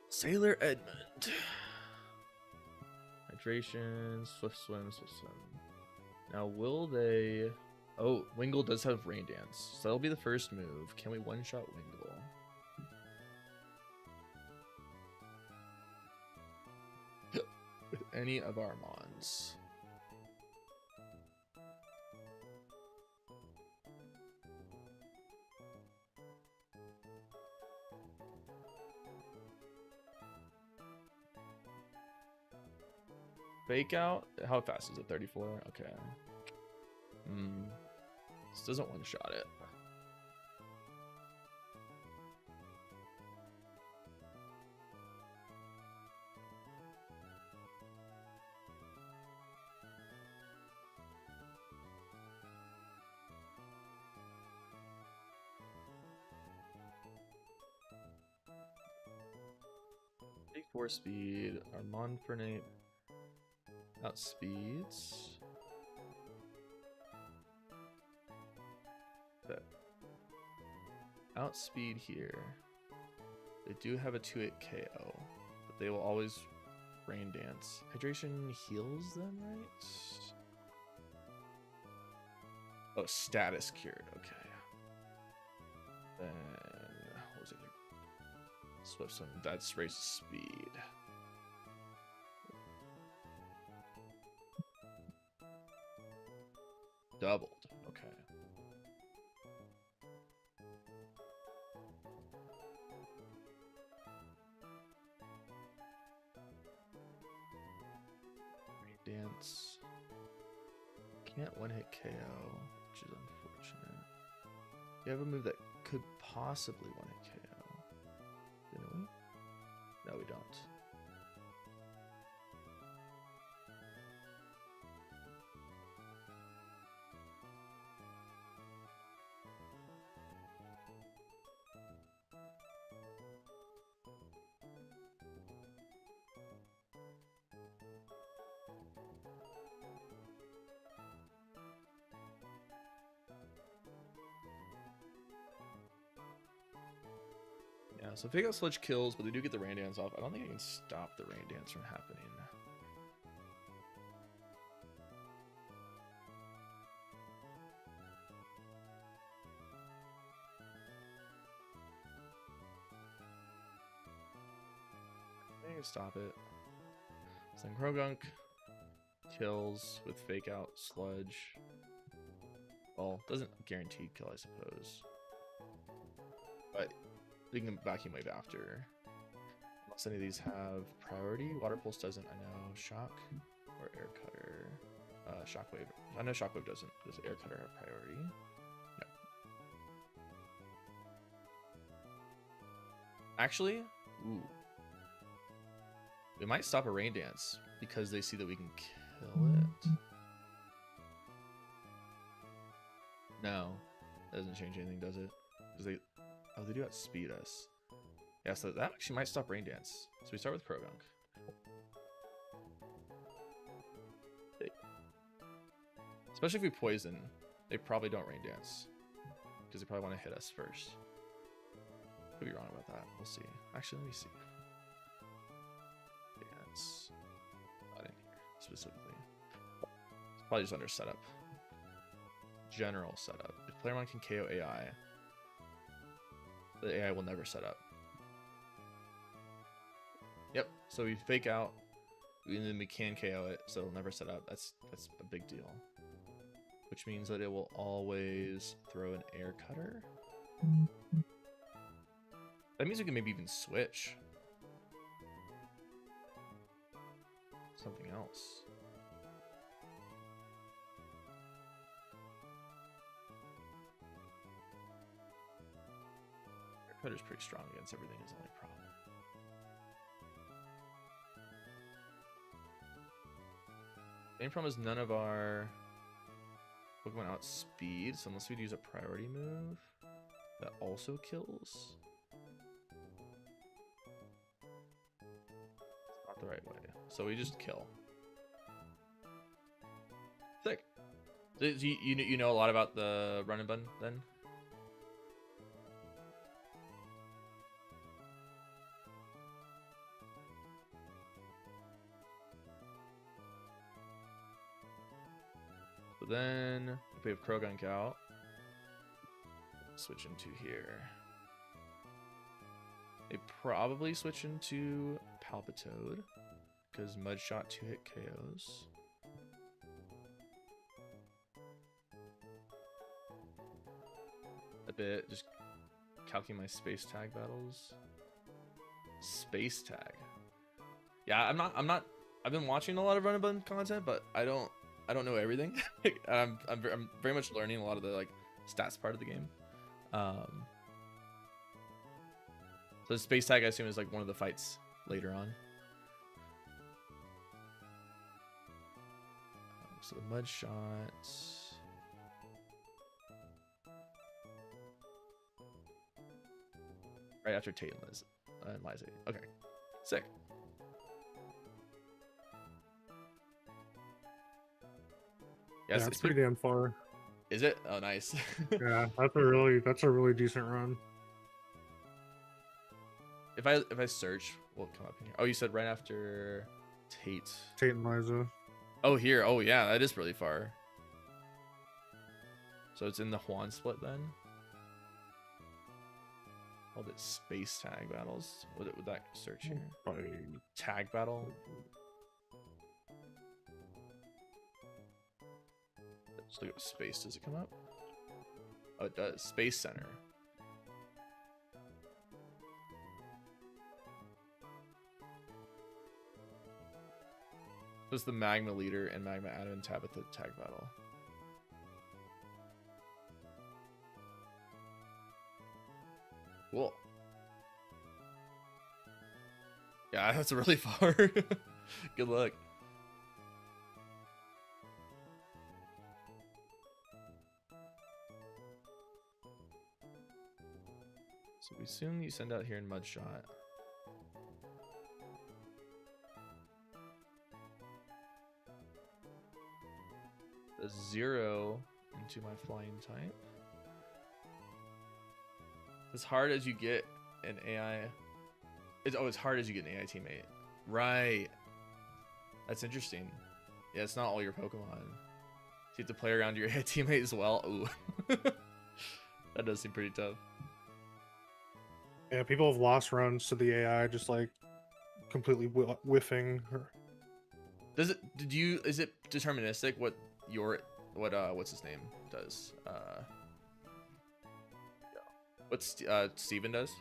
Sailor Edmund. Hydration, Swift Swim, Swift Swim. Now, will they... Oh, Wingull does have Rain Dance. So that'll be the first move. Can we one-shot Wingull? With any of our mons. Fake out? How fast is it? 34? Okay. This doesn't one-shot it. Take 4 speed. Armand Fernate outspeeds. But outspeed here. They do have a 2-8 KO, but they will always Rain Dance. Hydration heals them, right? Oh, status cured. Okay. Then what was it? Swift Swim. That's raises speed. Doubled. Okay. Dance. Can't one-hit KO, which is unfortunate. You have a move that could possibly one-hit KO. Didn't we? No, we don't. Yeah, so Fake Out Sludge kills, but they do get the Rain Dance off. I don't think I can stop the Rain Dance from happening. I think I can stop it. So then Croagunk kills with Fake Out Sludge. Well, doesn't guarantee kill, I suppose. But we can vacuum wave after. Unless any of these have priority. Water Pulse doesn't, I know. Shock or Air Cutter. Shockwave. I know Shockwave doesn't. Does Air Cutter have priority? No. Actually, ooh. We might stop a Rain Dance because they see that we can kill it. No. That doesn't change anything, does it? Because they... Oh, they do outspeed us. Yeah, so that actually might stop Rain Dance. So we start with Croagunk. Especially if we poison, they probably don't Rain Dance. because they probably want to hit us first. Could be wrong about that. We'll see. Actually, let me see. Yeah, it's not in here specifically. It's probably just under setup. General setup. If player 1 can KO AI, the AI will never set up. Yep. So we fake out, and then we can KO it, so it'll never set up. That's a big deal. Which means that it will always throw an air cutter. That means we can maybe even switch something else. Air cutter's pretty strong against everything is the only problem. The main problem is none of our Pokemon outspeed, so unless we'd use a priority move that also kills. It's not the right way. So we just kill. Sick. So you know a lot about the run and bun then? So then, if we have Krogunk out, switch into here. They probably switch into Palpitoad, because Mudshot 2-hit KOs. A bit, just calculating my space tag battles. Space tag. Yeah, I've been watching a lot of Run and Bun content, but I don't know everything. I'm very much learning a lot of the like stats part of the game. So the space tag I assume is like one of the fights later on. So the mud shots. Right after Tate and Liza. Okay, sick. Yeah, it's pretty damn far. Is it? Oh, nice. Yeah, that's a really decent run. If I search, what will come up in here? Oh, you said right after Tate and Liza. Oh, here. Oh, yeah, that is really far. So it's in the Juan split then. Called it space tag battles. Would that search here? Tag battle. Let's look at space. Does it come up? Oh, it does. Space Center. This is the Magma Leader and Magma Adam and Tabitha tag battle. Cool. Yeah, that's really far. Good luck. So we assume you send out here in Mudshot. A 0 into my flying type. As hard as you get an AI, it's hard as you get an AI teammate. Right. That's interesting. Yeah, it's not all your Pokemon. So you have to play around your AI teammate as well. Ooh. That does seem pretty tough. Yeah, people have lost runs to the AI just like completely whiffing her. Does it? Is it deterministic what what's his name does? What Steven does?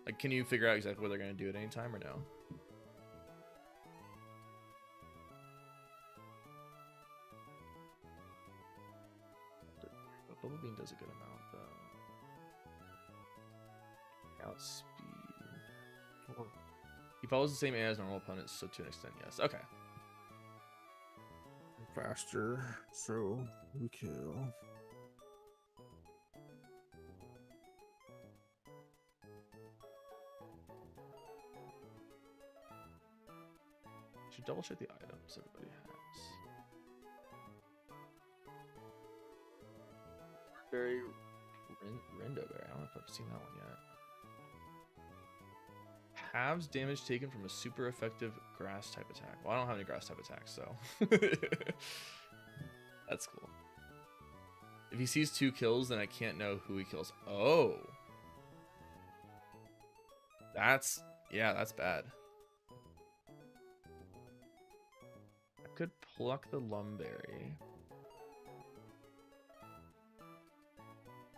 Like, can you figure out exactly what they're gonna do at any time or no? But Bubble Bean does a good amount though. Outspeed. He follows the same AI as normal opponents, so to an extent, yes. Okay. Faster, so we kill. Should double check the items everybody has. Very Rindoberry. I don't know if I've seen that one yet. Halves damage taken from a super effective grass type attack. Well, I don't have any grass type attacks, so that's cool. If he sees 2 kills, then I can't know who he kills. Oh, that's bad. I could pluck the Lumberry.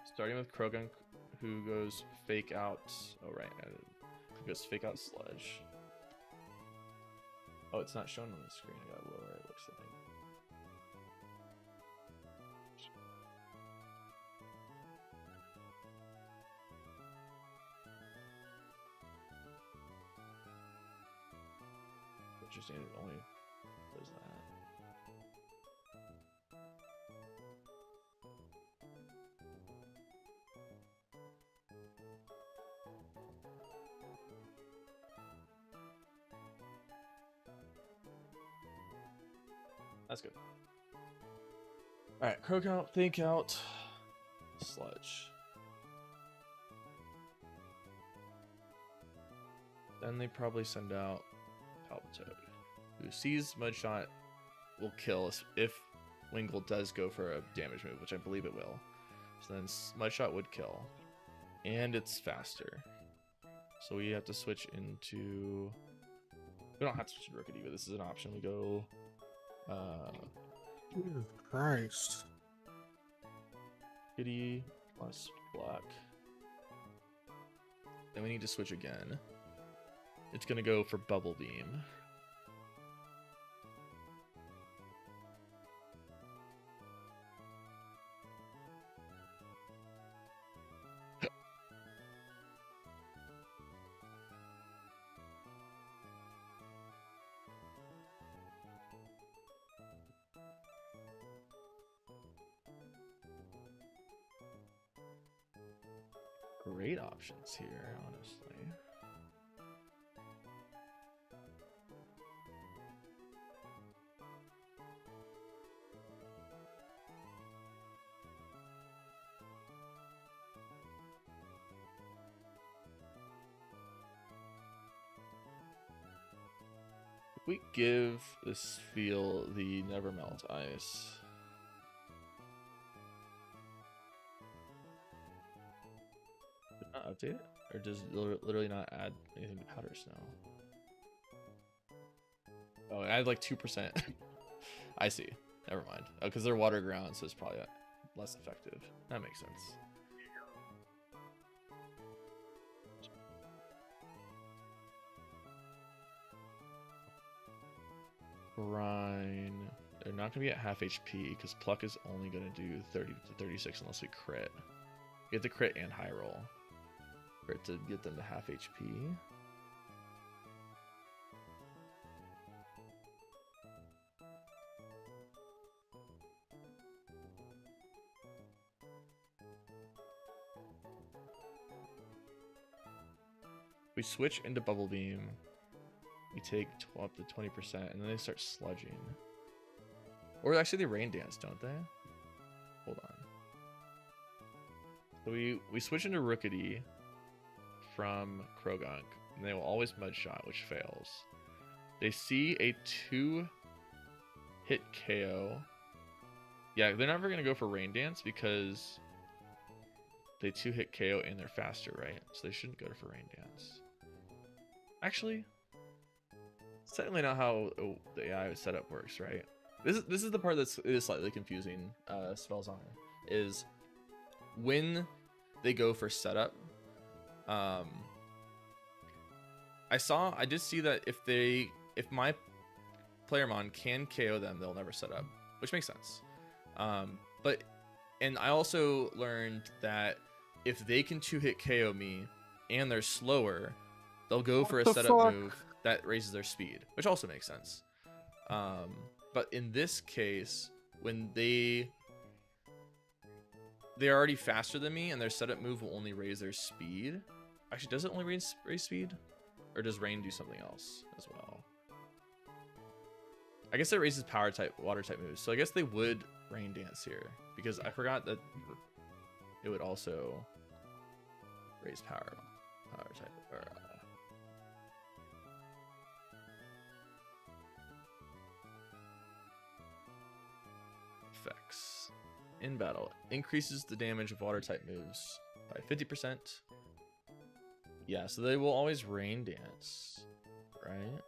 Starting with Krogan, who goes fake out. Oh, right. Who goes fake out Sludge. Oh, it's not shown on the screen. I gotta lower it. Looks like. Interesting. It only does that. That's good. Alright, croak out, think out, Sludge. Then they probably send out Palpitoad, who sees Mudshot will kill us if Wingull does go for a damage move, which I believe it will. So then Mudshot would kill. And it's faster. So we have to switch into... We don't have to switch to Rookity, but this is an option. We go... Jesus Christ. Kitty plus black. Then we need to switch again. It's gonna go for Bubble Beam. Great options here, honestly. If we give this feel the Never Melt Ice. Not update it? Or does it literally not add anything to powder snow? Oh, it added like 2%. I see. Never mind. Oh, because they're water ground, so it's probably less effective. That makes sense. Brine. They're not going to be at half HP because Pluck is only going to do 30 to 36 unless we crit. You have to crit and high roll for it to get them to half HP. We switch into Bubble Beam. We take up to 20%, and then they start sludging. Or actually, they Rain Dance, don't they? Hold on. So we switch into Rookity from Krogunk, and they will always Mudshot, which fails. They see a 2-hit KO. Yeah, they're never going to go for Rain Dance because they 2-hit KO and they're faster, right? So they shouldn't go for Rain Dance. Actually, it's technically not how the AI setup works, right? This is the part that is slightly confusing. Spell's Honor is when they go for setup. I did see that if my Playermon can KO them, they'll never set up, which makes sense. And I also learned that if they can 2-hit KO me and they're slower, they'll go for a setup move that raises their speed, which also makes sense. But in this case, when they're already faster than me and their setup move will only raise their speed. Actually, does it only raise speed? Or does Rain do something else as well? I guess it raises power type, water type moves. So I guess they would Rain Dance here because I forgot that it would also raise power type or effects. In battle, increases the damage of water type moves by 50%. Yeah, so they will always rain dance, right?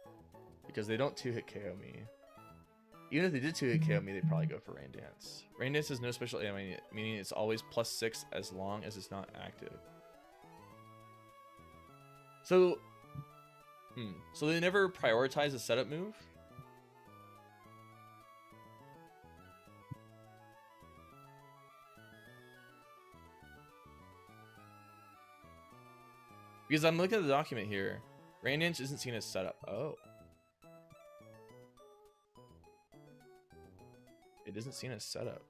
Because they don't 2-hit KO me. Even if they did 2-hit KO me, they'd probably go for rain dance. Rain dance has no special aim, meaning it's always +6 as long as it's not active. So, so they never prioritize a setup move? Because I'm looking at the document here. Rain dance isn't seen as setup. Oh. It isn't seen as setup.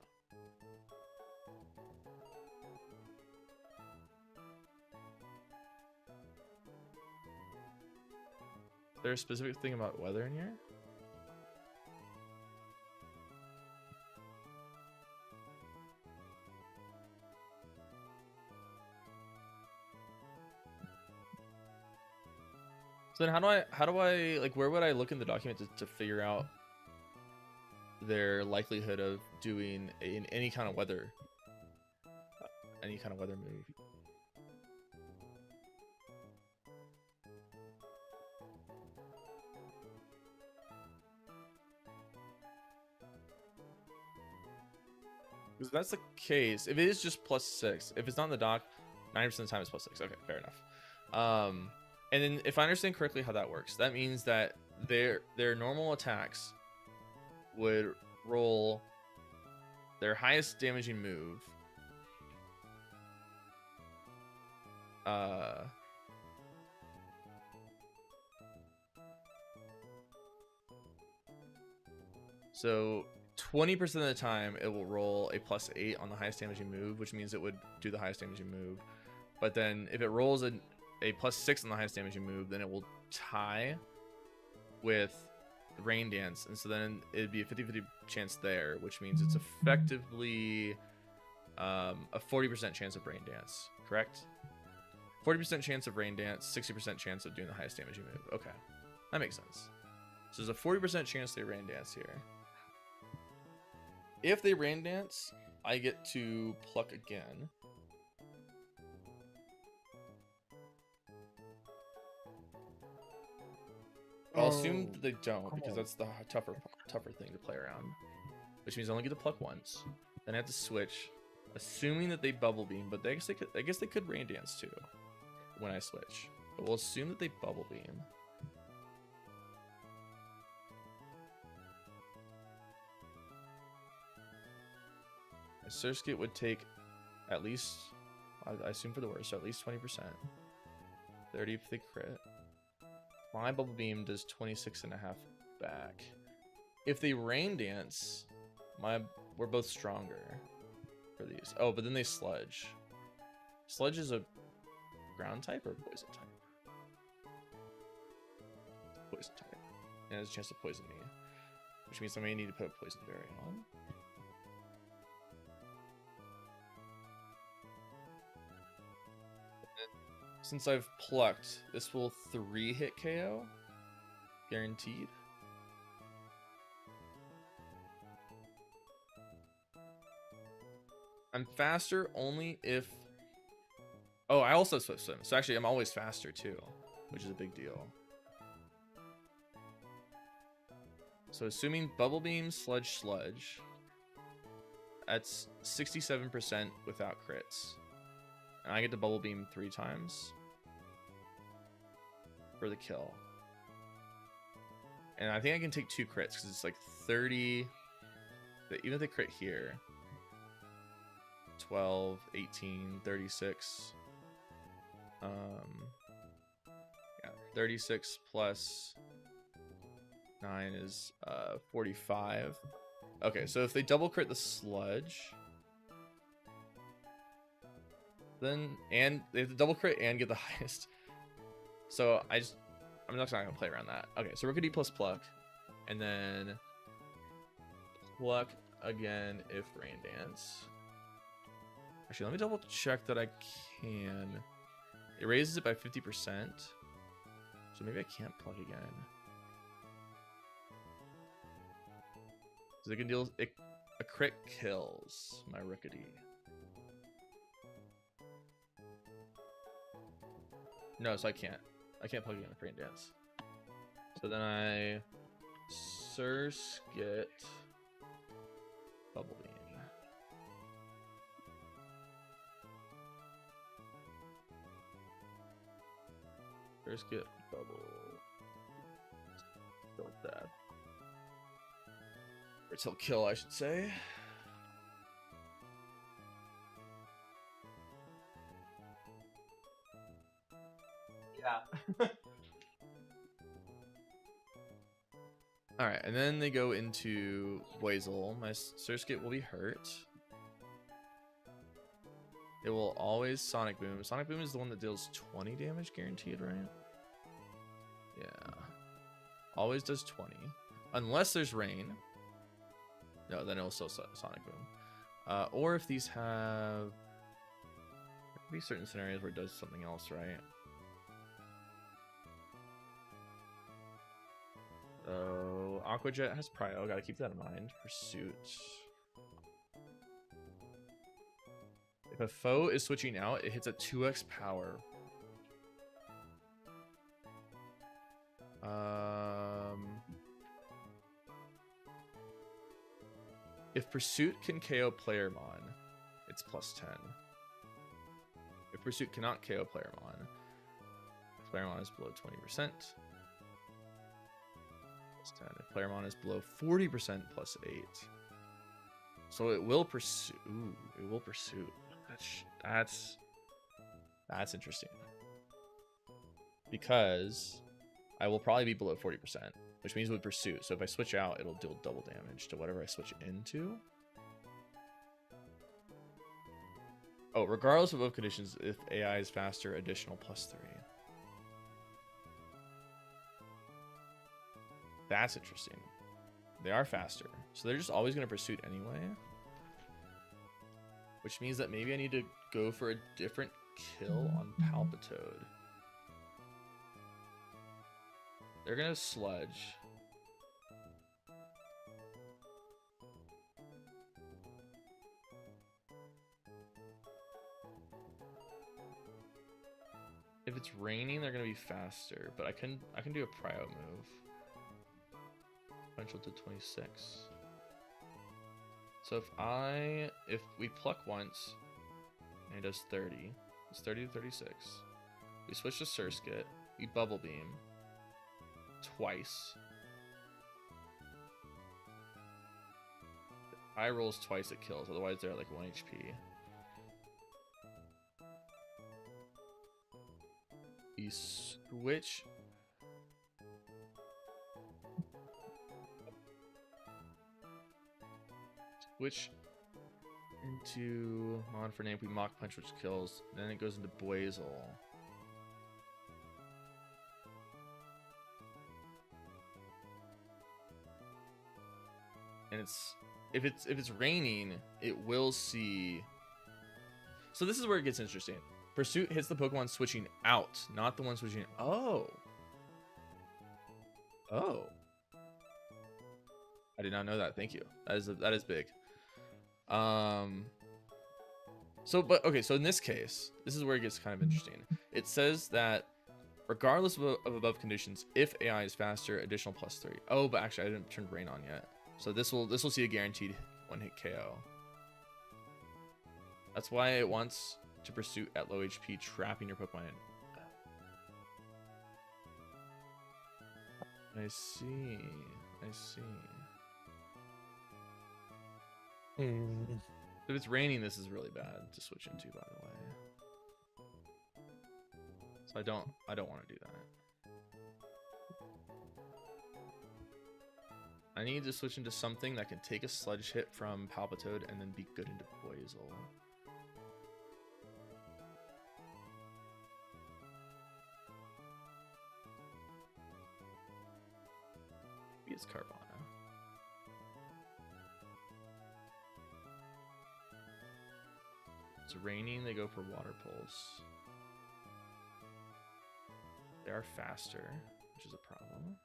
Is there a specific thing about weather in here? So then how do I like, where would I look in the document to figure out their likelihood of doing any kind of weather move? Because if that's the case, if it is just +6, if it's not in the doc, 90% of the time it's +6. Okay, fair enough. And then if I understand correctly how that works, that means that their normal attacks would roll their highest damaging move. So 20% of the time it will roll a +8 on the highest damaging move, which means it would do the highest damaging move. But then if it rolls a +6 on the highest damaging move, then it will tie with rain dance, and so then it'd be a 50-50 chance there, which means it's effectively a 40% chance of rain dance, correct? 40% chance of rain dance, 60% chance of doing the highest damaging move. Okay, that makes sense. So there's a 40% chance they rain dance here. If they rain dance, I get to pluck again. I'll assume that they don't, because that's the tougher thing to play around. Which means I only get to pluck once. Then I have to switch, assuming that they bubble beam, but I guess they could rain dance too when I switch. But we'll assume that they bubble beam. A Surskit would take at least, I assume for the worst, so at least 20%. 30 if they crit. My bubble beam does 26.5 back. If they rain dance, we're both stronger for these. Oh, but then they sludge. Sludge is a ground type or poison type? Poison type. And it has a chance to poison me, which means I may need to put a poison berry on. Since I've plucked, this will 3-hit KO. Guaranteed. I'm faster only if... Oh, I also swim. So actually, I'm always faster too, which is a big deal. So assuming Bubble Beam, Sludge, that's 67% without crits. And I get to Bubble Beam 3 times for the kill. And I think I can take 2 crits because it's like 30. Even if they crit here, 12, 18, 36. Yeah, 36 plus 9 is 45. Okay, so if they double crit the Sludge, then and they have to double crit and get the highest. So I'm not gonna play around that. Okay, so Rookity plus pluck, and then pluck again if rain dance. Actually, let me double check that I can. It raises it by 50%. So maybe I can't plug again. So they can deal a crit kills my Rookity. No, so I can't. I can't plug in the Brain Dance. So then I Surskit Bubble Beam. Surskit Bubble. Kill that. Or till kill, I should say. Yeah. Alright, and then they go into Blazel. My Surskit will be hurt. It will always Sonic Boom. Sonic Boom is the one that deals 20 damage guaranteed, right? Yeah. Always does 20. Unless there's rain. No, then it'll still Sonic Boom. Or if these have... There could be certain scenarios where it does something else, right? So, Aqua Jet has Prio. Gotta keep that in mind. Pursuit. If a foe is switching out, it hits at 2x power. If Pursuit can KO Playermon, it's +10. If Pursuit cannot KO Playermon, Playermon is below 20%. +10. If Playermon is below 40%, +8. So it will pursue. Ooh, it will pursue. That's interesting. Because I will probably be below 40%, which means with Pursuit. So if I switch out, it'll deal double damage to whatever I switch into. Oh, regardless of both conditions, if AI is faster, additional +3. That's interesting. They are faster. So they're just always going to Pursuit anyway. Which means that maybe I need to go for a different kill on Palpitoad. They're going to Sludge. If it's raining, they're going to be faster. But I can do a Prio move. Potential to 26. So if we pluck once, and he does 30, it's 30 to 36. We switch to Surskit, we Bubble Beam twice. I rolls twice, it kills, otherwise they're at like 1 HP. We switch. Switch into Mon for name. We Mock Punch, which kills. Then it goes into Blazel. And if it's raining, it will see. So this is where it gets interesting. Pursuit hits the Pokemon switching out, not the one switching. Oh. I did not know that. Thank you. That is big. So in this case, this is where it gets kind of interesting. It says that regardless of above conditions, if AI is faster, additional +3. Oh, but actually I didn't turn rain on yet. So this will see a guaranteed 1-hit KO. That's why it wants to Pursuit at low HP, trapping your Pokemon in. I see. If it's raining, this is really bad to switch into, by the way. So I don't want to do that. I need to switch into something that can take a Sludge hit from Palpitoad and then be good into Blazel. Maybe it's Carvana. it's raining, they go for water pulse. They are faster, which is a problem.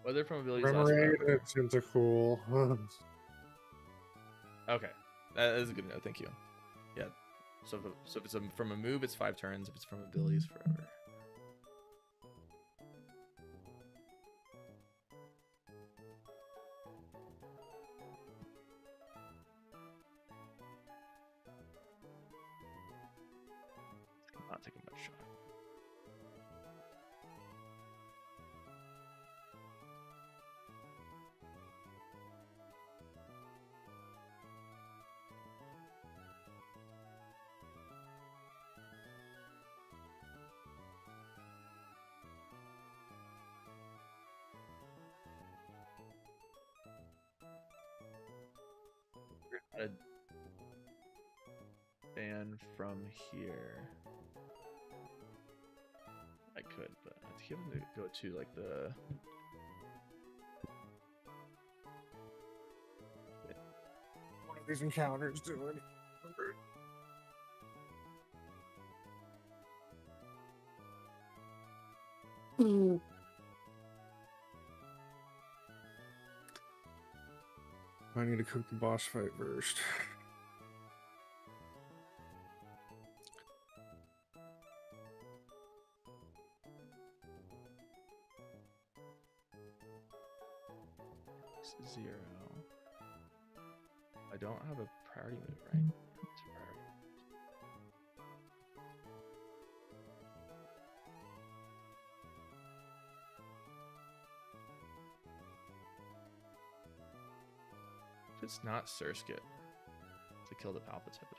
Weather from abilities last Remoraid, forever. it's into cool. Okay, that is a good note. Thank you. Yeah. So if it's from a move, it's 5 turns. If it's from abilities, forever. I'm not taking much shot. A ban from here. I could, but I think you have to go to like the. One of these encounters doing. I need to cook the boss fight first. Zero. I don't have a priority move, right? It's a priority. If it's not Surskit to kill the Palpatine.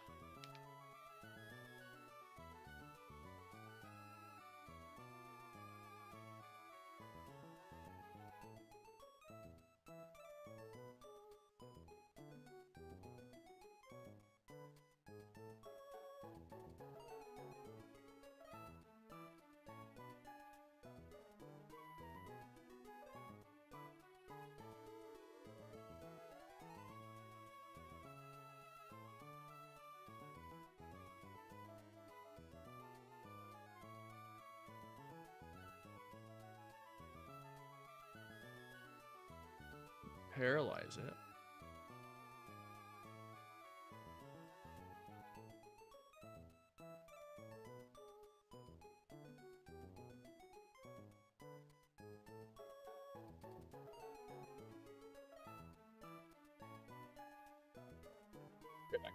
Paralyze it. Get back.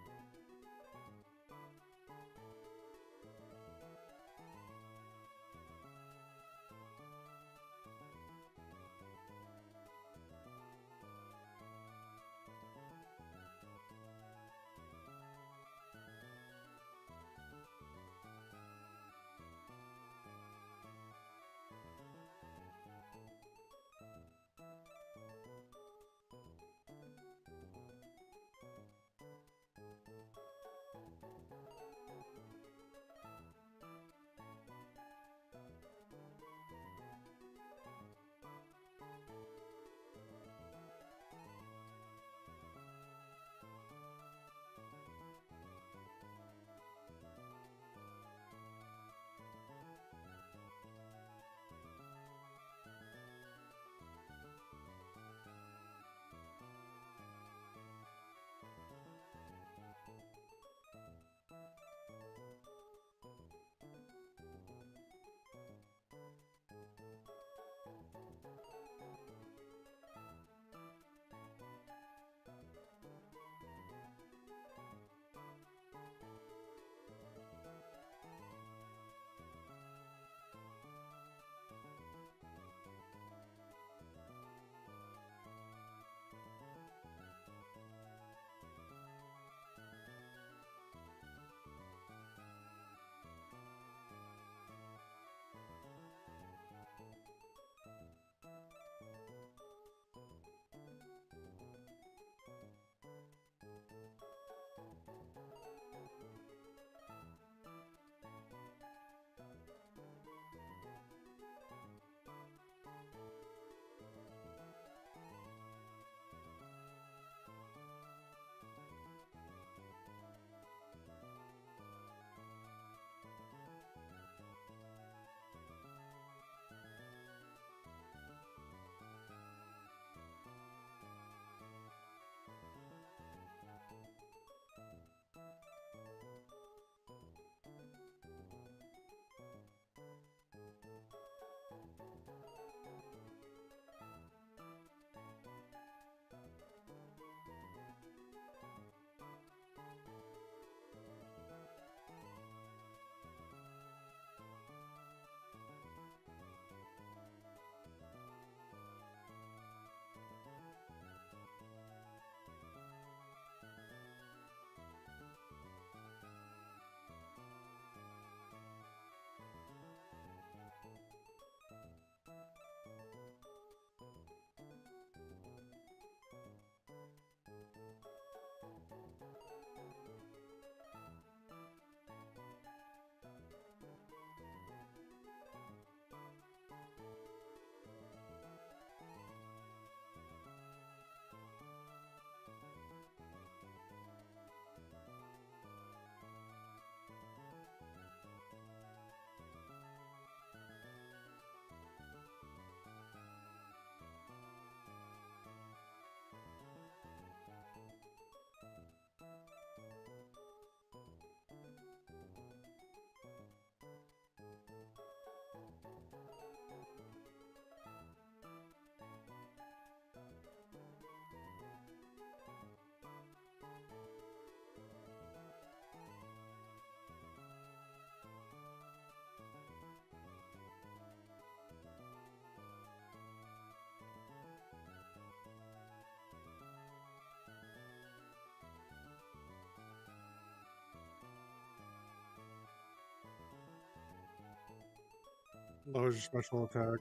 Lowers your special attack.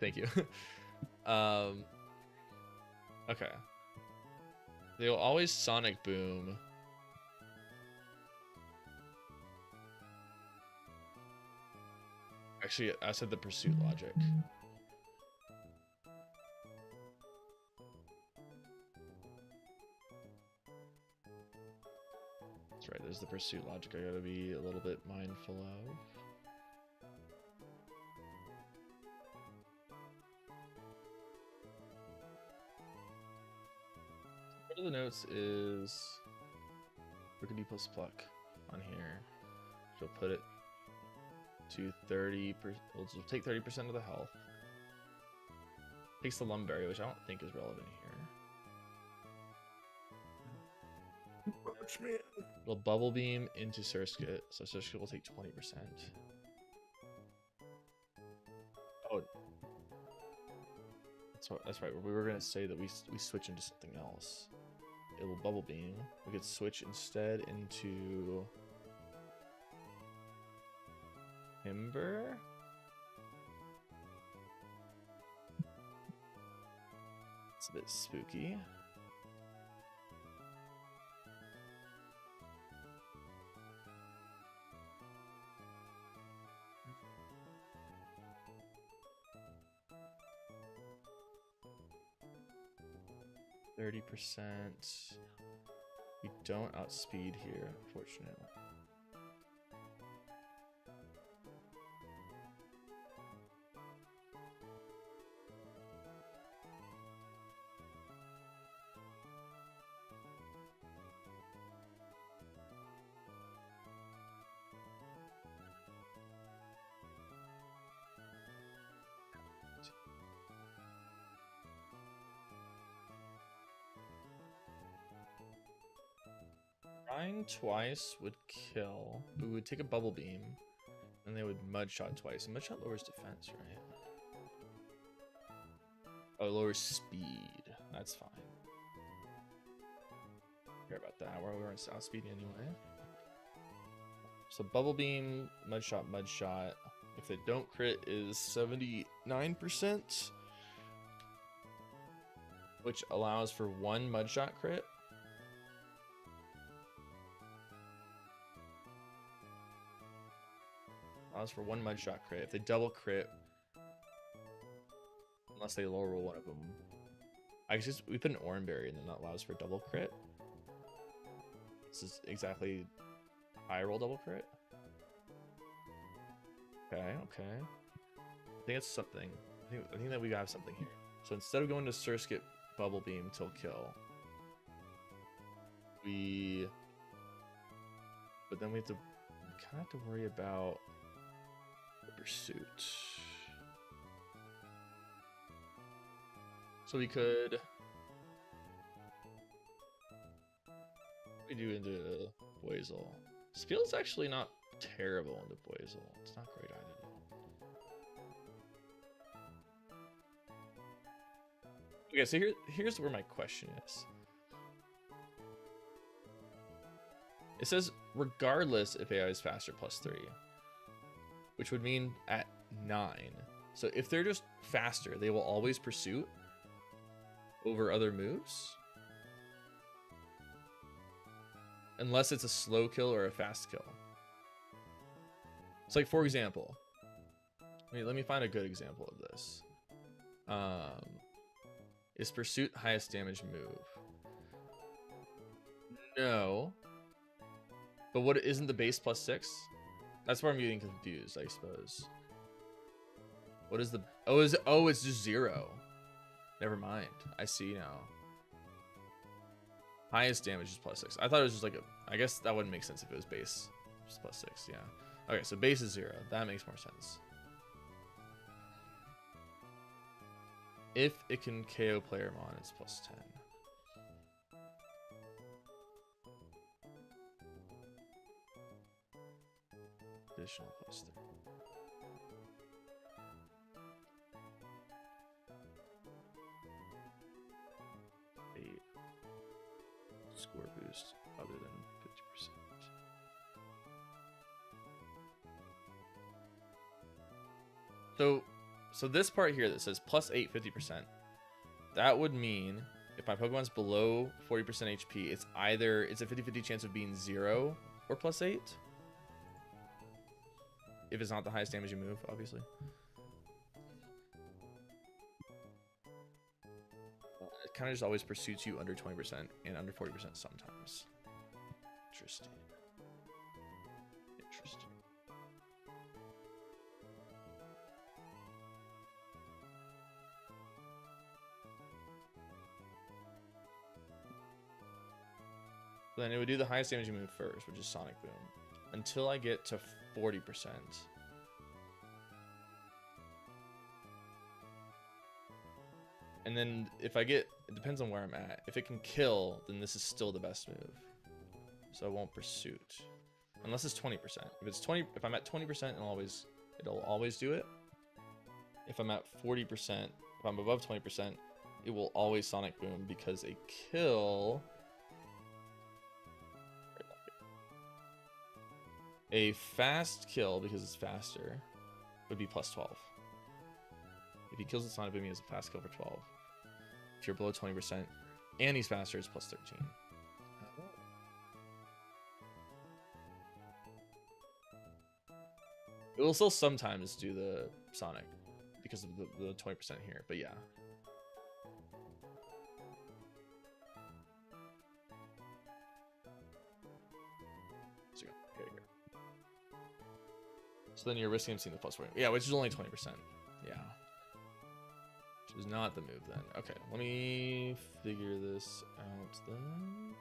Thank you. Okay. They will always Sonic Boom. Actually, I said the pursuit logic. That's right, there's the pursuit logic I gotta be a little bit mindful of. One of the notes is Rickety plus Pluck on here. So put it to 30%. We'll just take 30% of the health. Takes the Lumberry, which I don't think is relevant here. It'll Bubble Beam into Surskit, so Surskit will take 20%. Oh, that's right. We were gonna say that we switch into something else. It will Bubble Beam. We could switch instead into Timber. It's a bit spooky. %. We don't outspeed here, unfortunately. Flying twice would kill, but we would take a Bubble Beam, and they would Mud Shot twice. And Mud Shot lowers defense, right? Oh, it lowers speed. That's fine. Care about that. We weren't outspeeding anyway. So Bubble Beam, Mud Shot, Mud Shot. If they don't crit is 79%, which allows for one Mud Shot crit. Allows for one Mud Shot crit. If they double crit, unless they low roll one of them, I guess we put an Oranberry and then that allows for double crit. This is exactly high roll double crit. Okay. I think it's something. I think that we have something here. So instead of going to Surskit Bubble Beam till kill, but then we kind of have to worry about Pursuit. So we could do into Boizel. Skill's actually not terrible into Boizel. It's not great either though. Okay, so here's where my question is. It says regardless if AI is faster +3. Which would mean at 9. So if they're just faster, they will always Pursuit over other moves. Unless it's a slow kill or a fast kill. It's like, for example, let me find a good example of this. Is Pursuit highest damage move? No. But what isn't the base +6? That's where I'm getting confused, I suppose. What is the... Oh, it's just 0. Never mind. I see now. Highest damage is +6. I thought it was just like a... I guess that wouldn't make sense if it was base. Just +6, yeah. Okay, so base is 0. That makes more sense. If it can KO player mon, it's +10. Additional +3. Eight. Score boost other than 50%. So this part here that says +8, 50%, that would mean if my Pokemon's below 40% HP, it's either it's a 50-50 chance of being 0 or +8. If it's not the highest damage you move, obviously. It kind of just always pursues you under 20% and under 40% sometimes. Interesting. Interesting. Then it would do the highest damage you move first, which is Sonic Boom, until I get to 40%. And then if I get, it depends on where I'm at. If it can kill, then this is still the best move. So I won't Pursuit. Unless it's 20%. If it's 20, if I'm at 20%, it'll always do it. If I'm at 40%, if I'm above 20%, it will always Sonic Boom because a kill. A fast kill, because it's faster, would be +12. If he kills the Sonic Boom, he has a fast kill for 12. If you're below 20% and he's faster, it's +13. It will still sometimes do the Sonic because of the 20% here, but yeah. So then you're risking him seeing the +40. Yeah, which is only 20%. Yeah. Which is not the move then. Okay, let me figure this out then.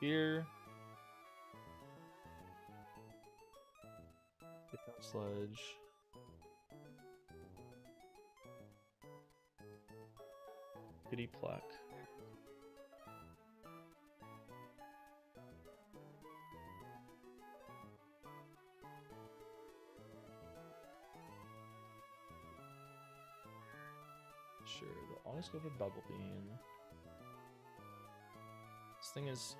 Here. Get that Sludge. Pity Pluck. Sure, they'll always go for Bubble Beam. This thing is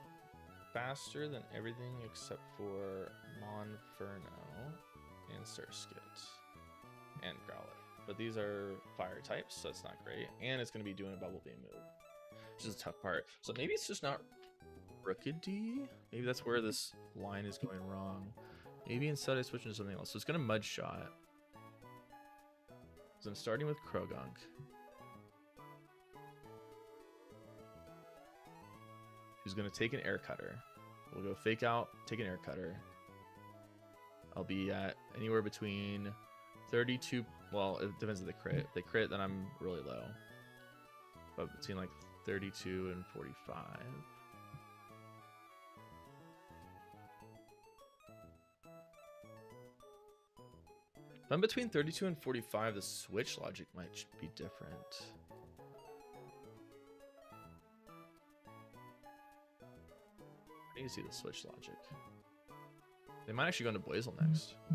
faster than everything except for Monferno and Surskit and Growlithe. But these are fire types, so it's not great. And it's going to be doing a Bubble Beam move, which is a tough part. So maybe it's just not Rookidee? Maybe that's where this line is going wrong. Maybe instead I switch into something else. So it's going to Mud Shot. So I'm starting with Krogunk. Who's going to take an Air Cutter. We'll go Fake Out, take an Air Cutter. I'll be at anywhere between 32... Well, it depends on the crit. If they crit, then I'm really low. But between like 32 and 45. If I'm between 32 and 45, the switch logic might be different. I need to see the switch logic. They might actually go into Blazel next. I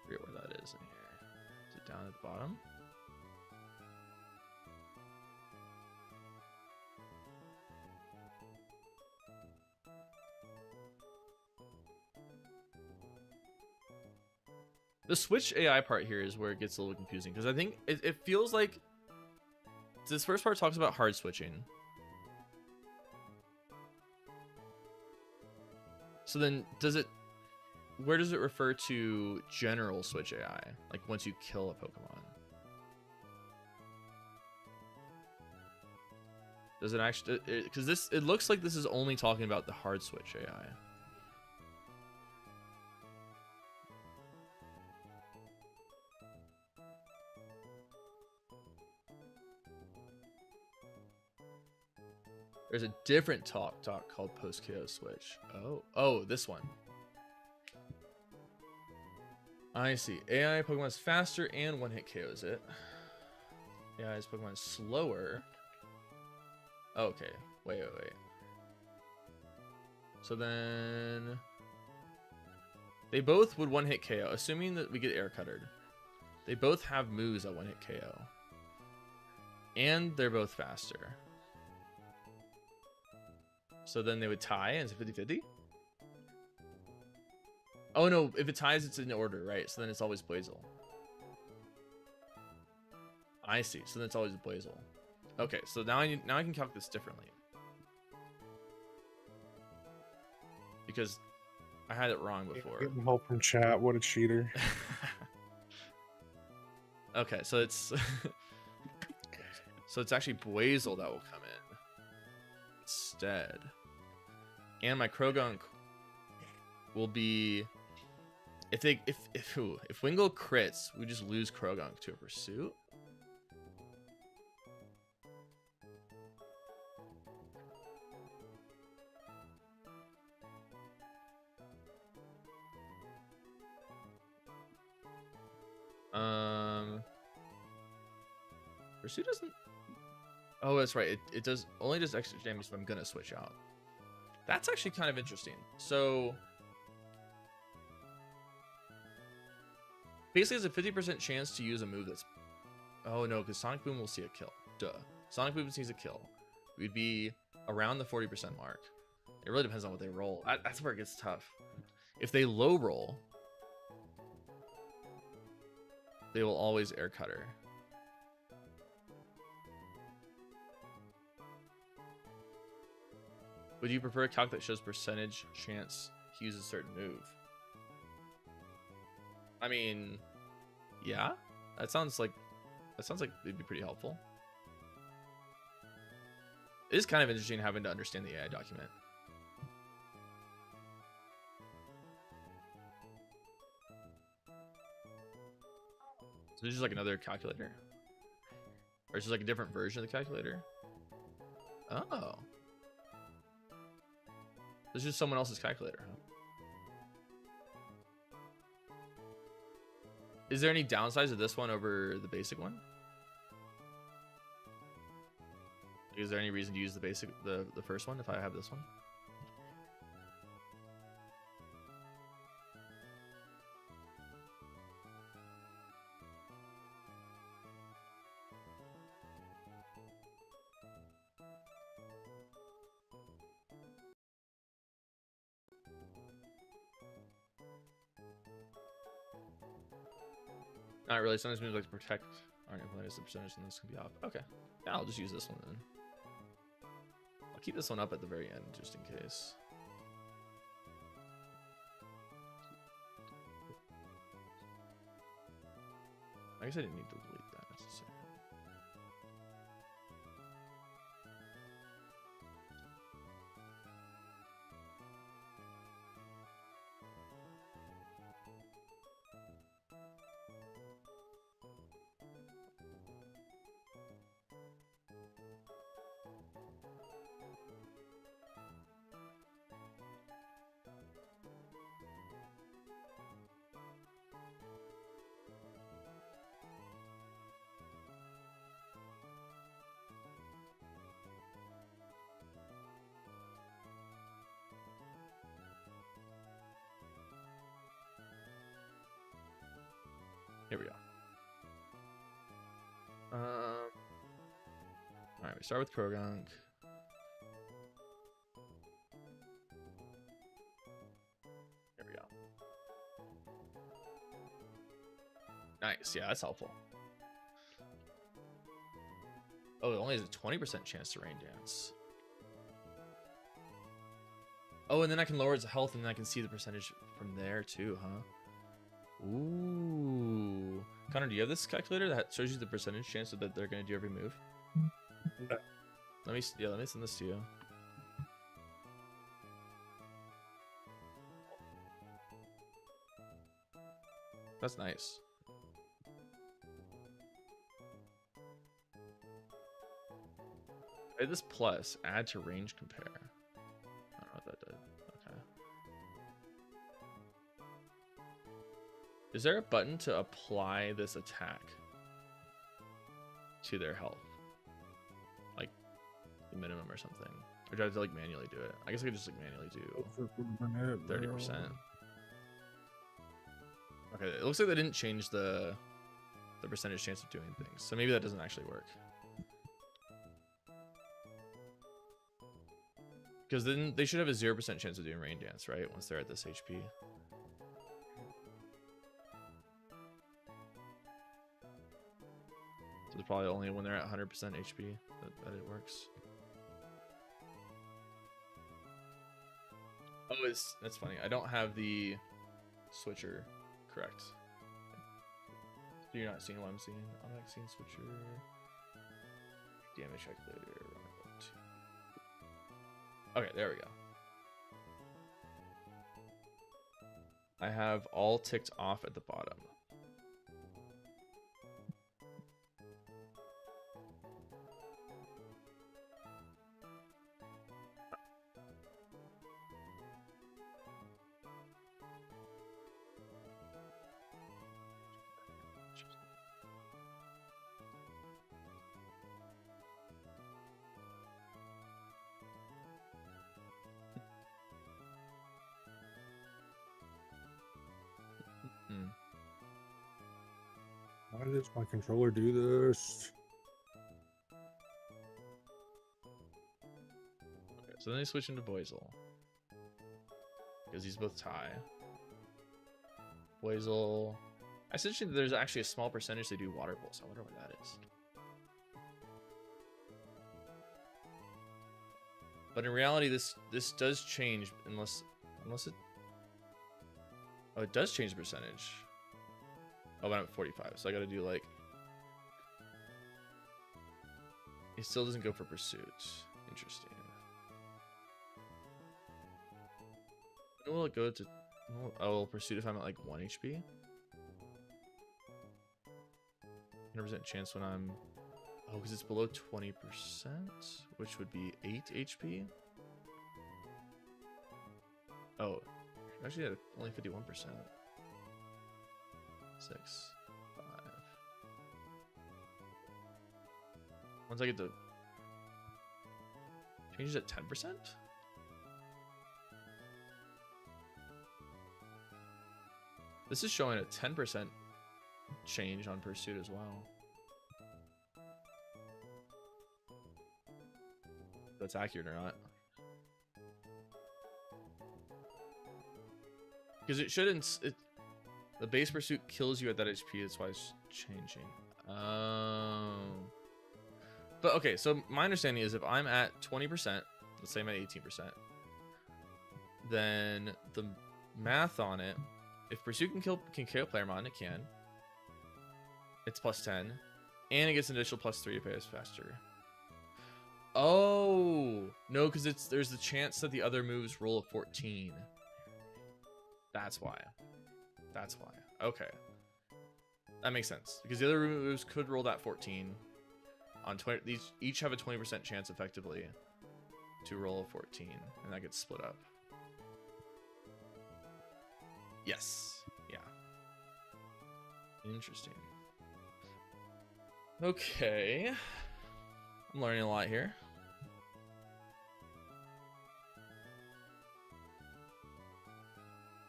forget where that is in here. Is it down at the bottom? The switch AI part here is where it gets a little confusing, because I think it feels like this first part talks about hard switching. So then where does it refer to general switch AI? Like once you kill a Pokemon? Does it actually, because it looks like this is only talking about the hard switch AI. There's a different talk called post KO switch. Oh, this one. I see. AI Pokemon is faster and one-hit KOs it. AI's Pokemon is slower. Okay. Wait. So then... They both would one-hit KO, assuming that we get air cuttered. They both have moves that one-hit KO. And they're both faster. So then they would tie, and it's 50-50? Oh no, if it ties, it's in order, right? So then it's always Blazel. I see, so then it's always Blazel. Okay, so now I can calculate this differently. Because I had it wrong before. Getting help from chat, what a cheater. Okay, so it's so it's actually Blazel that will come in instead, and my Krogunk will be if Wingull crits, we just lose Krogunk to a pursuit. Pursuit doesn't. Oh, that's right. It does only does extra damage if I'm gonna switch out. That's actually kind of interesting. So basically, there's a 50% chance to use a move that's. Oh no, because Sonic Boom will see a kill. Duh. Sonic Boom sees a kill. We'd be around the 40% mark. It really depends on what they roll. That's where it gets tough. If they low roll, they will always air cutter. Would you prefer a calc that shows percentage chance he uses a certain move? I mean, yeah, that sounds like it'd be pretty helpful. It is kind of interesting having to understand the AI document. So this is like another calculator, or is this like a different version of the calculator? Oh. This is someone else's calculator, huh? Is there any downsides of this one over the basic one? Is there any reason to use the first one if I have this one? Not really. Sometimes moves like to protect aren't implemented as a percentage, and this can be off. Okay. Yeah, I'll just use this one then. I'll keep this one up at the very end just in case. I guess I didn't need to delete that necessarily. Here we go. Alright, we start with Krogunk. Here we go. Nice, yeah, that's helpful. Oh, it only has a 20% chance to rain dance. Oh, and then I can lower its health and then I can see the percentage from there too, huh? Ooh. Connor, do you have this calculator that shows you the percentage chance that they're going to do every move? No. Let me send this to you. That's nice. Hey, this plus, add to range compare. I don't know what that did. Okay. Is there a button to apply this attack to their health? Like the minimum or something? Or do I have to like manually do it? I guess I could just like manually do 30%. Okay, it looks like they didn't change the percentage chance of doing things. So maybe that doesn't actually work. Because then they should have a 0% chance of doing rain dance, right? Once they're at this HP. So it's probably only when they're at 100% HP that it works. Oh, that's funny. I don't have the switcher correct. So you're not seeing what I'm seeing. Automatic scene switcher. Damage calculator. Okay, there we go. I have all ticked off at the bottom. Why does my controller do this? Okay, so then they switch into Boizel. Because he's both tie. Boizel. Essentially, there's actually a small percentage they do water pulse. I wonder what that is. But in reality, this does change unless it. Oh, it does change the percentage. Oh, but I'm at 45, so I gotta do like. He still doesn't go for pursuit. Interesting. When will it go to? Oh, pursuit if I'm at like 1 HP. 100% chance when I'm. Oh, because it's below 20%, which would be 8 HP. Oh, actually, at only 51%. 6, 5. Once I get to change it at 10%. This is showing a 10% change on pursuit as well. If that's accurate or not. Because it shouldn't. The base pursuit kills you at that HP. That's why it's changing. But okay, so my understanding is if I'm at 20%, let's say I'm at 18%, then the math on it, if pursuit can KO player mod, it can. It's plus 10, and it gets an additional plus 3 if it is faster. Oh no, because there's the chance that the other moves roll a 14. That's why. That's why. Okay. That makes sense. Because the other moves could roll that 14. On 20, these each have a 20% chance effectively to roll a 14. And that gets split up. Yes. Yeah. Interesting. Okay. I'm learning a lot here.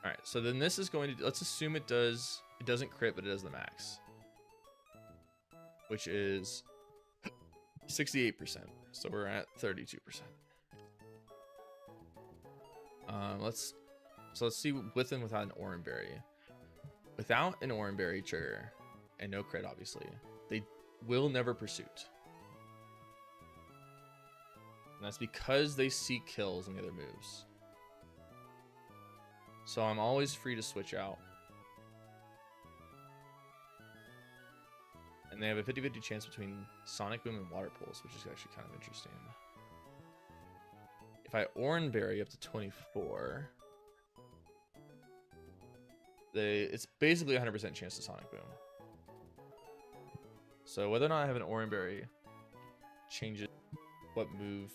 All right, so then this is going to, let's assume it doesn't crit, but it does the max, which is 68%. So we're at 32%. Let's see with and without an Oran Berry. Without an Oran Berry trigger and no crit, obviously, they will never pursuit. And that's because they see kills in the other moves. So I'm always free to switch out. And they have a 50-50 chance between Sonic Boom and Water Pulse, which is actually kind of interesting. If I Oran Berry up to 24, it's basically 100% chance to Sonic Boom. So whether or not I have an Oran Berry changes what move,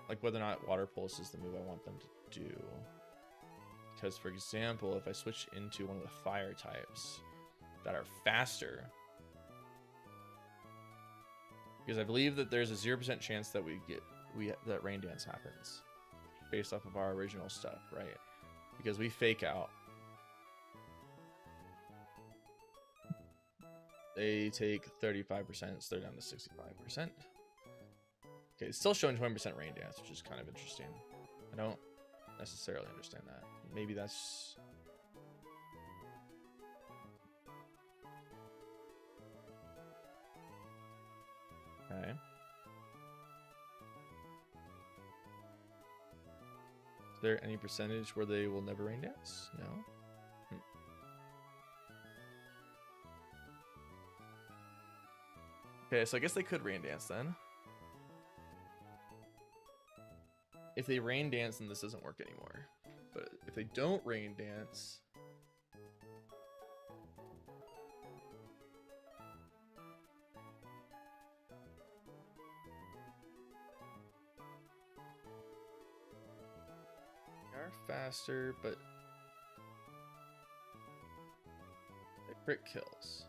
like whether or not Water Pulse is the move I want them to do. Because, for example, if I switch into one of the fire types, that are faster. Because I believe that there's a 0% chance that that rain dance happens based off of our original stuff, right? Because we fake out. They take 35%, so they're down to 65%. Okay, it's still showing 20% rain dance, which is kind of interesting. I don't necessarily understand that. Maybe that's... Okay. Is there any percentage where they will never rain dance? No. Okay, so I guess they could rain dance then. If they rain dance, then this doesn't work anymore. But if they don't rain dance... They are faster, but... they crit kills.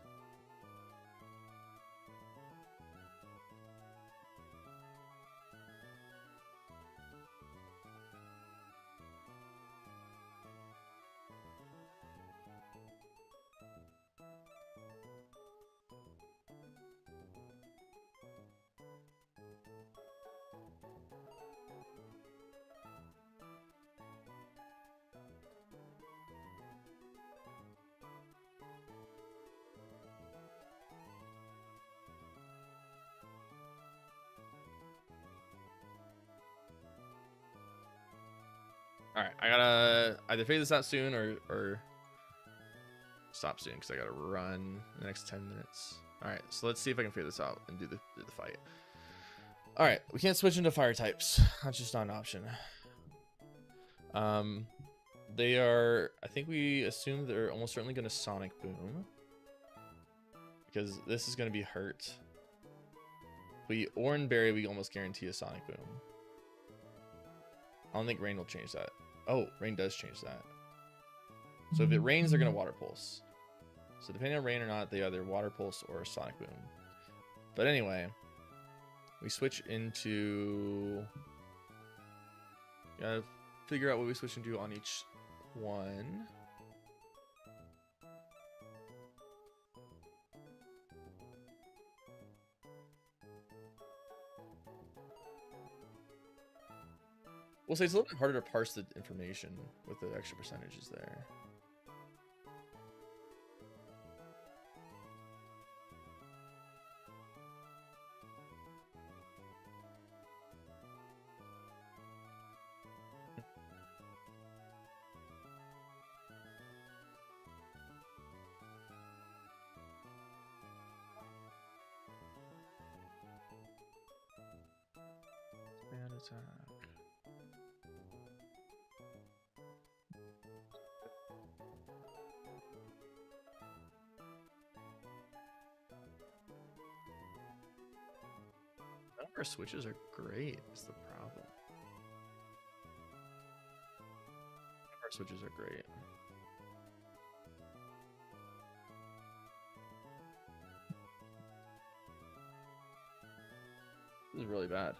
All right, I gotta either figure this out soon or stop soon because I gotta run in the next 10 minutes. All right, so let's see if I can figure this out and do the fight. All right, we can't switch into fire types. That's just not an option. They are. I think we assume they're almost certainly gonna Sonic Boom because this is gonna be hurt. We Oranberry, we almost guarantee a Sonic Boom. I don't think rain will change that. Oh, rain does change that. So if it rains, they're going to water pulse. So depending on rain or not, they either water pulse or sonic boom. But anyway, we switch into... Gotta figure out what we switch into on each one. We'll say it's a little bit harder to parse the information with the extra percentages there. Band attack. None of our switches are great, is the problem. None of our switches are great. This is really bad.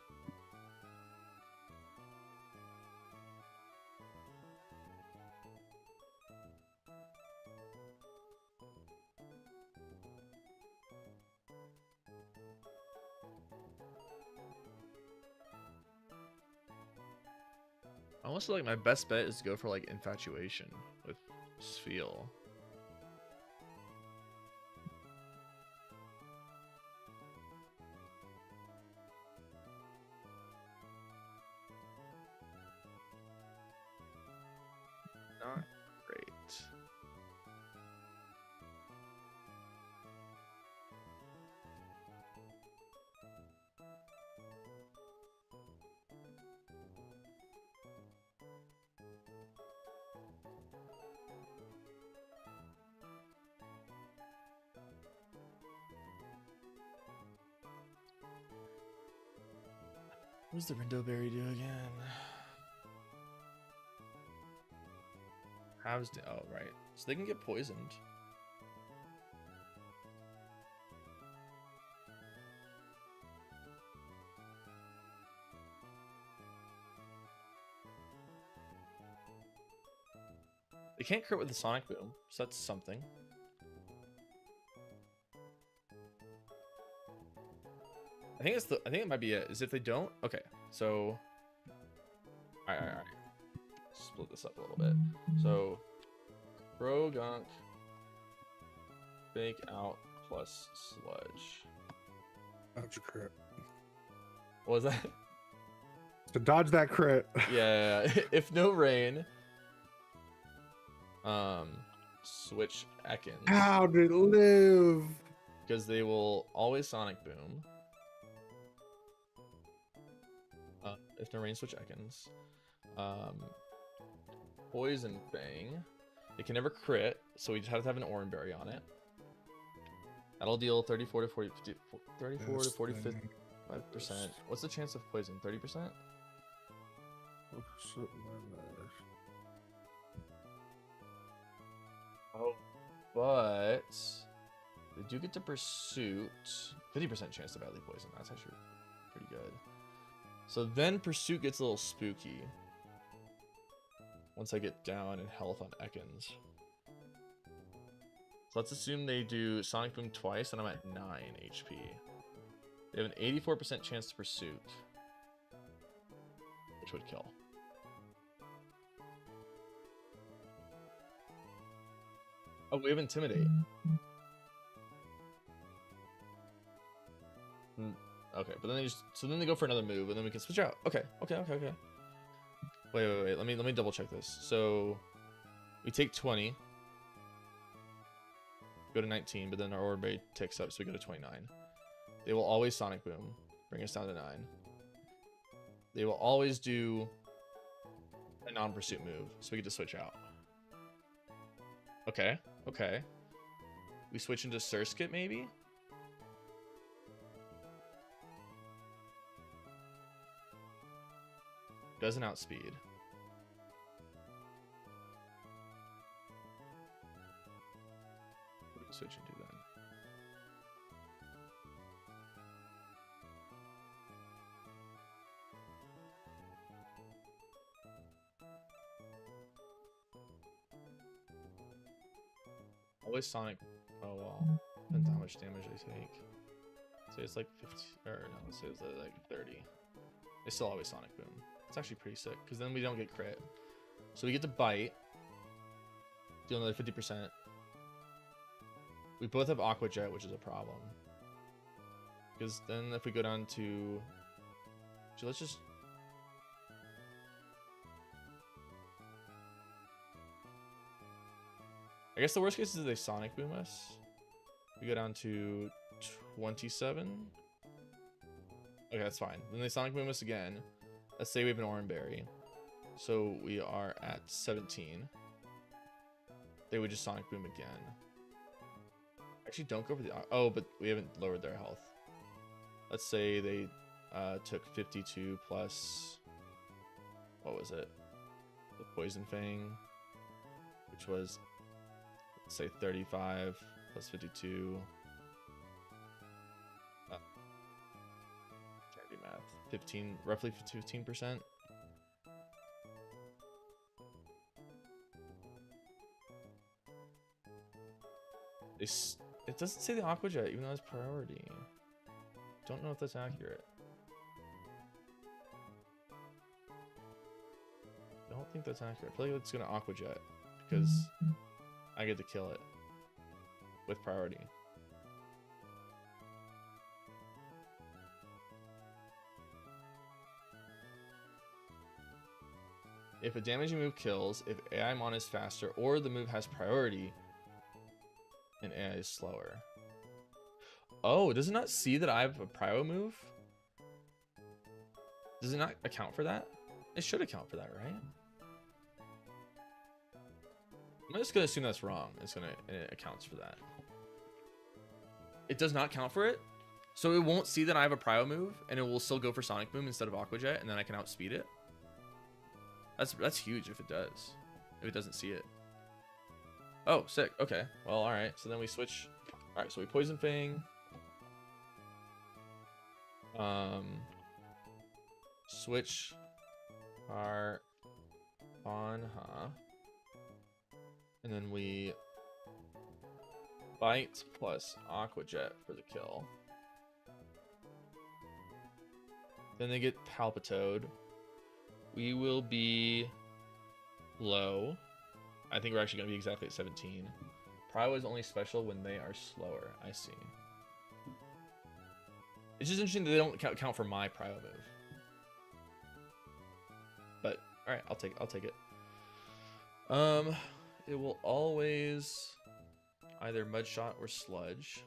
I almost feel like my best bet is to go for like infatuation with Sfeel. Not great. What does the Rindo Berry do again? Oh, right. So they can get poisoned. They can't crit with the Sonic Boom, so that's something. I think it might be it. Is if they don't. Okay, so. All right. Split this up a little bit. So, Crow Gunk, Fake Out plus Sludge. Dodge a crit. What was that? To dodge that crit. Yeah. If no rain. Switch Ekans. How did it live? Because they will always Sonic Boom. If no rain, switch Ekans. Poison Fang. It can never crit, so we just have to have an Oran Berry on it. That'll deal 34 to 40, 50, 34 to 45%. What's the chance of poison? 30%? Oh, but they do get to Pursuit. 50% chance to badly poison. That's actually pretty good. So then Pursuit gets a little spooky. Once I get down in health on Ekans. So let's assume they do Sonic Boom twice and I'm at 9 HP. They have an 84% chance to Pursuit. Which would kill. Oh, we have Intimidate. Okay, but then they go for another move and then we can switch out. Okay. Wait. Let me double check this. So we take 20. Go to 19, but then our Orb Berry ticks up, so we go to 29. They will always Sonic Boom, bring us down to 9. They will always do a non-pursuit move, so we get to switch out. Okay. We switch into Surskit, maybe? Doesn't outspeed. What do we switch into then? Always Sonic. Oh well. Depends how much damage they take. Say it's like 50, or no, let's say it's like 30. They still always Sonic Boom. It's actually pretty sick, because then we don't get crit. So we get to bite. Deal another 50%. We both have Aqua Jet, which is a problem. Because then if we go down to... So let's just... I guess the worst case is they Sonic Boom us. We go down to 27. Okay, that's fine. Then they Sonic Boom us again. Let's say we have an Oran Berry. So we are at 17. They would just Sonic Boom again. Actually, don't go for the... Oh, but we haven't lowered their health. Let's say they took 52 plus... What was it? The Poison Fang. Which was... Let's say 35 plus 52. Can't do math. 15, roughly 15%. It doesn't say the Aqua Jet, even though it's priority. Don't know if that's accurate. Don't think that's accurate. I feel like it's gonna Aqua Jet because I get to kill it with priority. If a damaging move kills, if AI Mon is faster, or the move has priority, and AI is slower. Oh, does it not see that I have a prio move? Does it not account for that? It should account for that, right? I'm just gonna assume that's wrong. It accounts for that. It does not count for it, so it won't see that I have a prio move, and it will still go for Sonic Boom instead of Aqua Jet, and then I can outspeed it. That's huge if it does. If it doesn't see it. Oh, sick. Okay. Well, all right. So then we switch. All right. So we Poison Fang. Switch our Anha. And then we bite plus Aqua Jet for the kill. Then they get Palpitoad. We will be low. I think we're actually going to be exactly at 17. Prio is only special when they are slower. I see. It's just interesting that they don't count for my Prio move. But all right, I'll take it. It will always either Mud Shot or Sludge.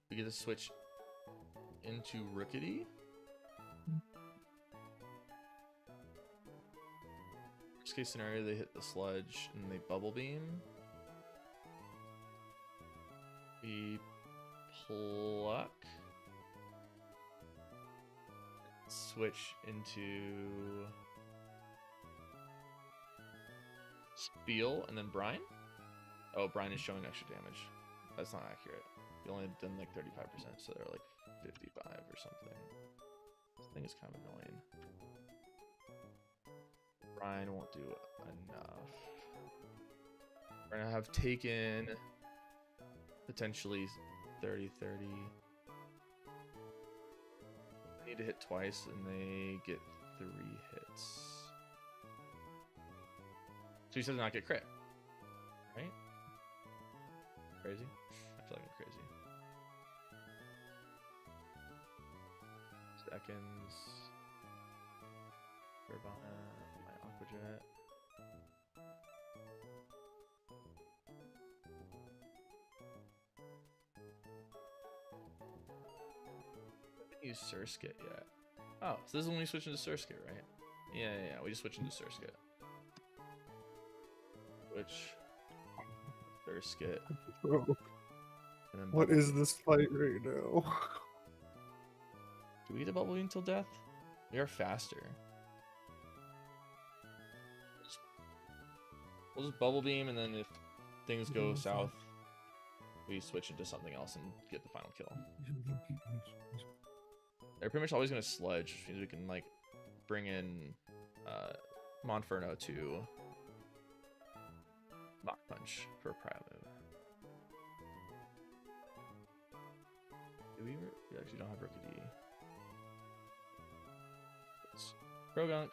We get to switch into Rookity. Worst case scenario, they hit the Sludge and they Bubble Beam. We pluck. Switch into Spiel and then Brine. Oh, Brine is showing extra damage. That's not accurate. You only done like 35%, so they're like 55 or something. This thing is kind of annoying. Brine won't do enough. We're gonna have taken potentially 30-30. They need to hit twice and they get 3 hits. So he says not get crit, right? Crazy? I feel like I'm crazy. Seconds. Urbana, my Aqua Jet. I haven't used Surskit yet. Oh, so this is when we switch into Surskit, right? Yeah, we just switch into Surskit. Which Surskit. Bro, And then what Bubble is Beam. this fight right now? Do we get a Bubble Beam till death? We are faster. We'll just Bubble Beam, and then if things go south, we switch into something else and get the final kill. They're pretty much always going to Sludge, which means we can like bring in Monferno to Mach Punch for a Prio move. Do we actually don't have Rookity. It's Krogunk,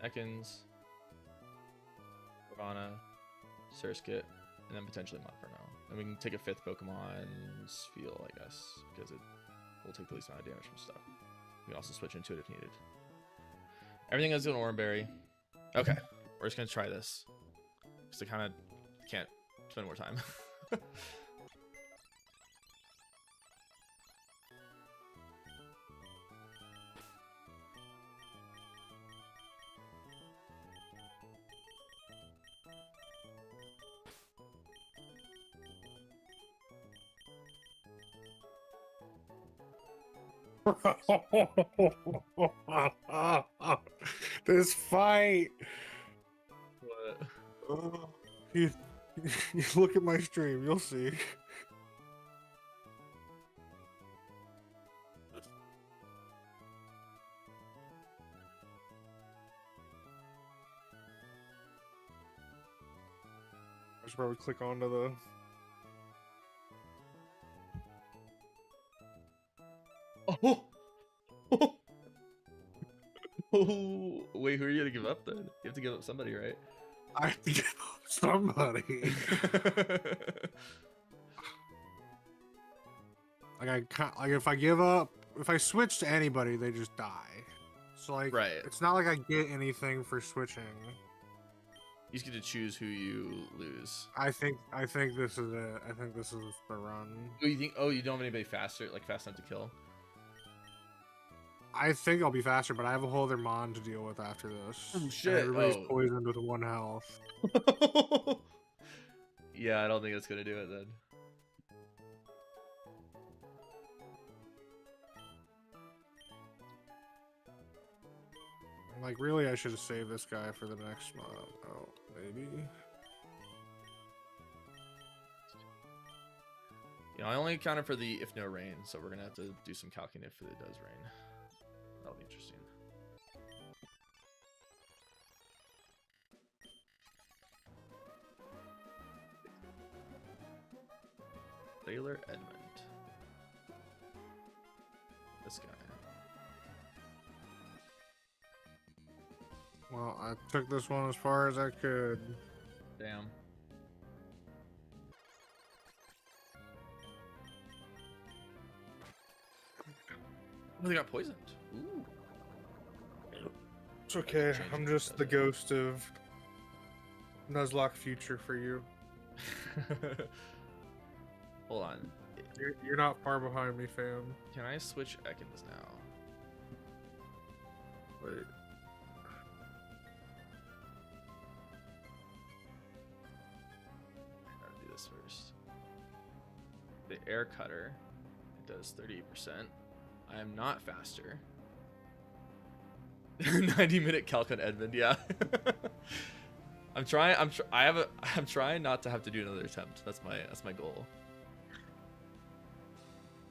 Ekans, Ravana, Surskit, and then potentially Monferno. And we can take a 5th Pokemon, Spiel, I guess, because it will take the least amount of damage from stuff. We can also switch into it if needed. Everything is an Oranberry. Okay, we're just going to try this. Because I kind of can't spend more time. This fight. What? You look at my stream, you'll see. I should probably click onto the. Oh! Oh! Wait, who are you gonna give up then? You have to give up somebody, right? I have to give up somebody. Like I can't, like if I give up, if I switch to anybody, they just die. So like, Right. it's not like I get anything for switching. You just get to choose who you lose. I think this is it. I think this is the run. Oh, you think? Oh, you don't have anybody faster, like fast enough to kill? I think I'll be faster, but I have a whole other mon to deal with after this. Oh, And shit. everybody's Oh. poisoned with 1 health. Yeah, I don't think it's gonna do it then. Like, really, I should have saved this guy for the next mod. Oh, maybe. You know, I only accounted for the if no rain, so we're gonna have to do some calculating if it does rain. That'll be interesting. Sailor Edmund. This guy. Well, I took this one as far as I could. Damn. Oh, they got poisoned. Ooh. It's okay. Change I'm it, just the doesn't it? ghost of Nuzlocke future for you. Hold on. You're not far behind me, fam. Can I switch Ekans now? Wait. I gotta do this first. The air cutter, it does 38%. I am not faster. 90-minute calc on Edmund, yeah. I'm trying not to have to do another attempt. That's my goal.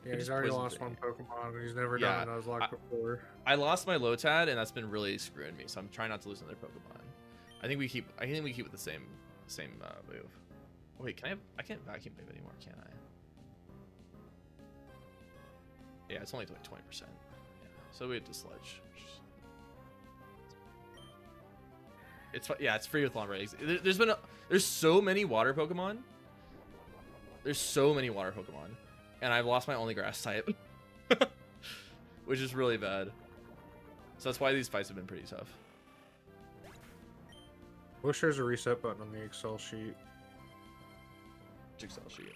Yeah, It he's just already poisoned lost me. one Pokemon, and he's never Yeah, done a Nuzlocke before. I lost my Lotad, and that's been really screwing me. So I'm trying not to lose another Pokemon. I think we keep with the same move. Oh, wait, I can't vacuum wave anymore, can I? Yeah, it's only like 20%. Yeah, so we have to sludge. It's free with long ratings. There's so many water Pokemon. There's so many water Pokemon, and I've lost my only grass type, which is really bad. So that's why these fights have been pretty tough. Wish there's a reset button on the Excel sheet Excel sheet.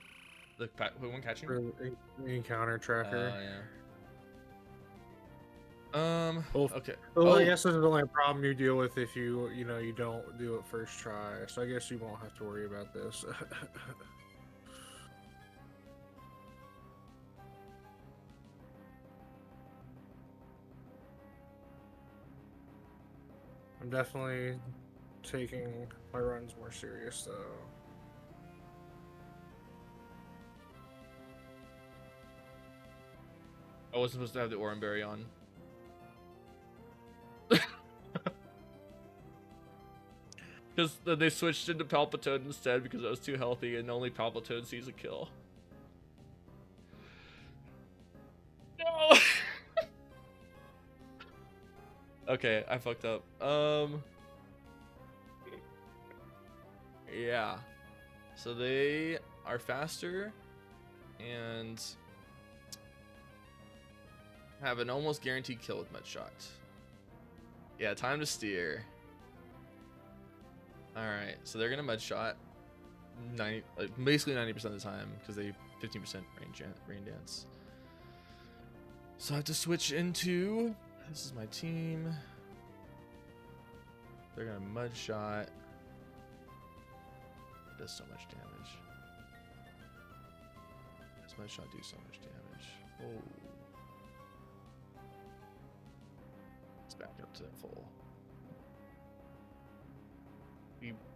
The Pokemon catching. for the encounter tracker. Yeah. Well, Okay. Well, Oh, I guess this is only a problem you deal with if you don't do it first try. So I guess you won't have to worry about this. I'm definitely taking my runs more serious though. I wasn't supposed to have the Oranberry on. Because they switched into Palpitoad instead because I was too healthy and only Palpitoad sees a kill. No! Okay, I fucked up. Yeah. So they are faster and have an almost guaranteed kill with Mudshot. Yeah, time to steer. Alright, so they're gonna Mudshot basically 90% of the time because they 15% rain dance. So I have to switch into, this is my team. They're gonna Mudshot. It does so much damage. Does Mudshot do so much damage? Oh. Let's back up to full.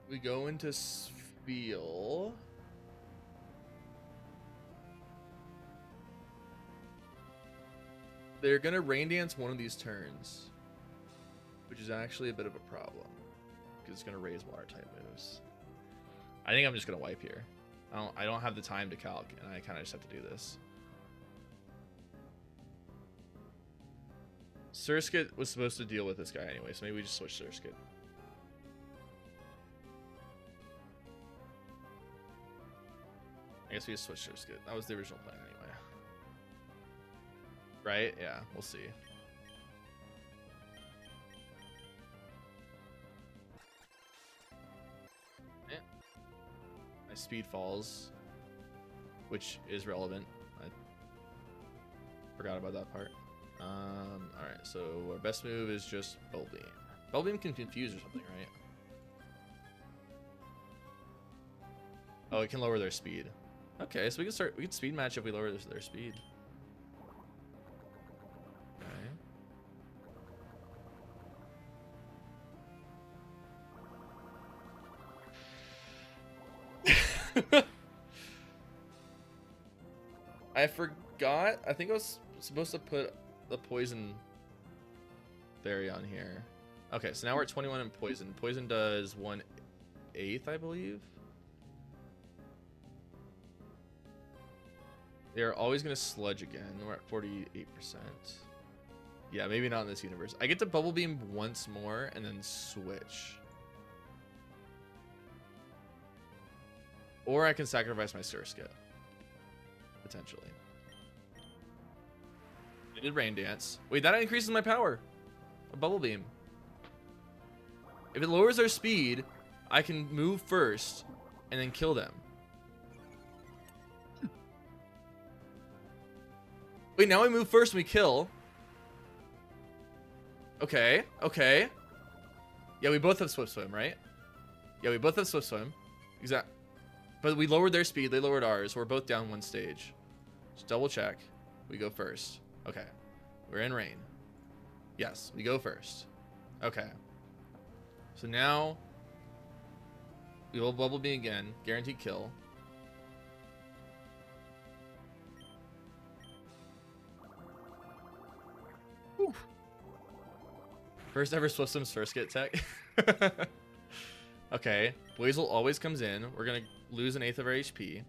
We go into Spiel. They're gonna rain dance one of these turns, which is actually a bit of a problem because it's gonna raise water type moves. I think I'm just gonna wipe here. I don't have the time to calc, and I kind of just have to do this. Surskit was supposed to deal with this guy anyway, so maybe we just switch Surskit. I guess we just switched Surskit. That was the original plan anyway. Right? Yeah, we'll see. Yeah. My speed falls, which is relevant. I forgot about that part. Alright, so our best move is just Bellbeam. Bellbeam can confuse or something, right? Oh, it can lower their speed. Okay, so we can speed match if we lower their speed. Okay. I forgot. I think I was supposed to put the poison berry on here. Okay, so now we're at 21 in poison. Poison does 1/8, I believe. They're always going to sludge again. We're at 48%. Yeah, maybe not in this universe. I get to bubble beam once more and then switch. Or I can sacrifice my Surskit. Potentially. I did Rain Dance. Wait, that increases my power. A bubble beam. If it lowers their speed, I can move first and then kill them. Wait, now we move first and we kill. Okay, okay. Yeah, we both have Swift Swim, right? Yeah, we both have Swift Swim. Exact. But we lowered their speed, they lowered ours. We're both down one stage. Just double check. We go first. Okay. We're in rain. Yes, we go first. Okay. So now we will bubble beam again. Guaranteed kill. Whew. First ever Swift Swim Surskit tech. Okay. Blazel always comes in. We're going to lose an eighth of our HP.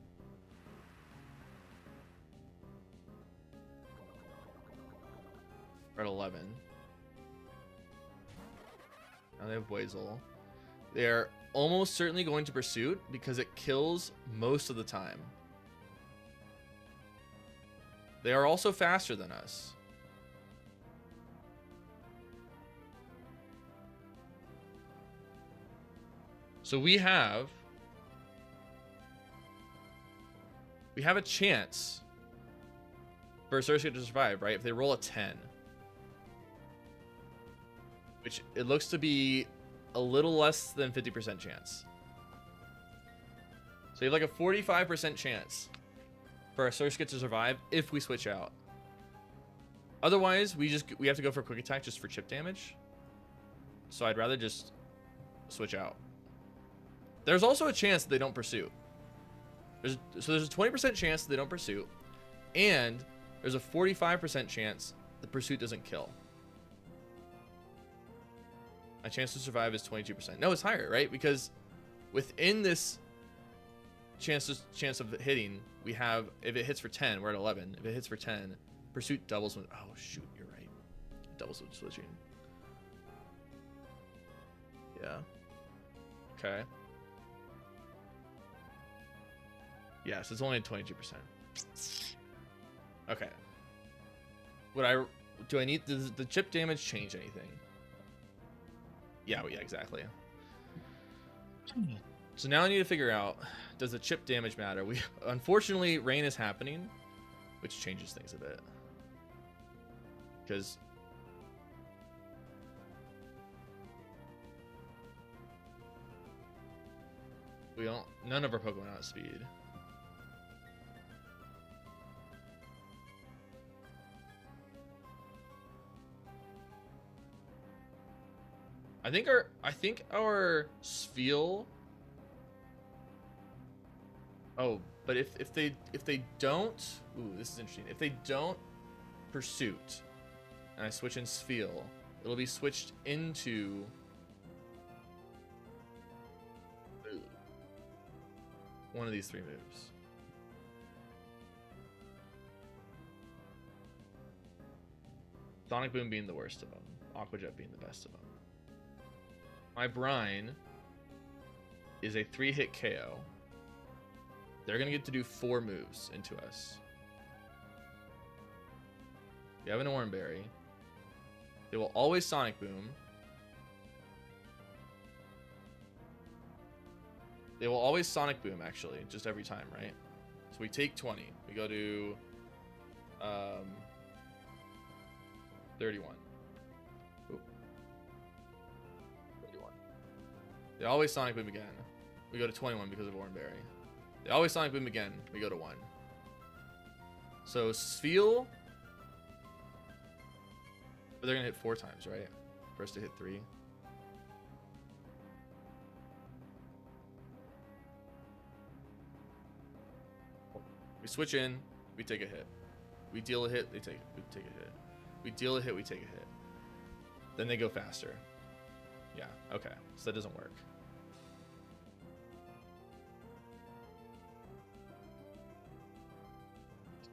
We're at 11. Now they have Blazel. They're almost certainly going to Pursuit because it kills most of the time. They are also faster than us. So we have a chance for a Surskit to survive, right? If they roll a 10. Which it looks to be a little less than 50% chance. So you have like a 45% chance for a Surskit to survive if we switch out. Otherwise, we have to go for quick attack just for chip damage. So I'd rather just switch out. There's also a chance that they don't pursue. There's a 20% chance that they don't pursue, and there's a 45% chance the pursuit doesn't kill. My chance to survive is 22%. No, it's higher, right? Because within this chance of hitting, we have, if it hits for 10, we're at 11. If it hits for 10, pursuit doubles when, oh shoot, you're right. It doubles when switching. Yeah. Okay. Yes, it's only 22%. Okay. Do I need, does the chip damage change anything? Yeah, exactly. So now I need to figure out, does the chip damage matter? Unfortunately, rain is happening, which changes things a bit. Because none of our Pokemon out speed. I think our Spheal. Oh, but if they don't, ooh, this is interesting. If they don't Pursuit, and I switch in Spheal, it'll be switched into one of these three moves. Sonic Boom being the worst of them, Aqua Jet being the best of them. My Brine is a 3-hit KO. They're going to get to do 4 moves into us. We have an Oranberry. They will always Sonic Boom. They will always Sonic Boom, actually, just every time, right? So we take 20. We go to 31. Ooh. 31. They always Sonic Boom again. We go to 21 because of Oranberry. They always Sonic Boom again. We go to 1. So Spheal. But they're going to hit 4 times, right? For us to hit 3. We switch in, we take a hit. We deal a hit, we take a hit. We deal a hit, we take a hit. Then they go faster. Yeah, okay. So that doesn't work.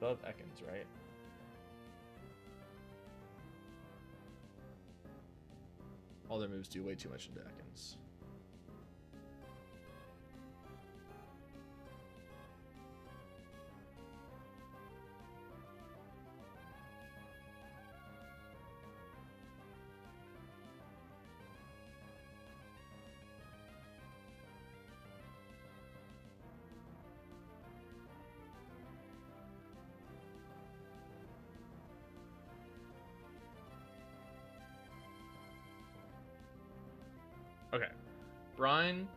above Ekans, right? All their moves do way too much into Ekans. Okay. Brine,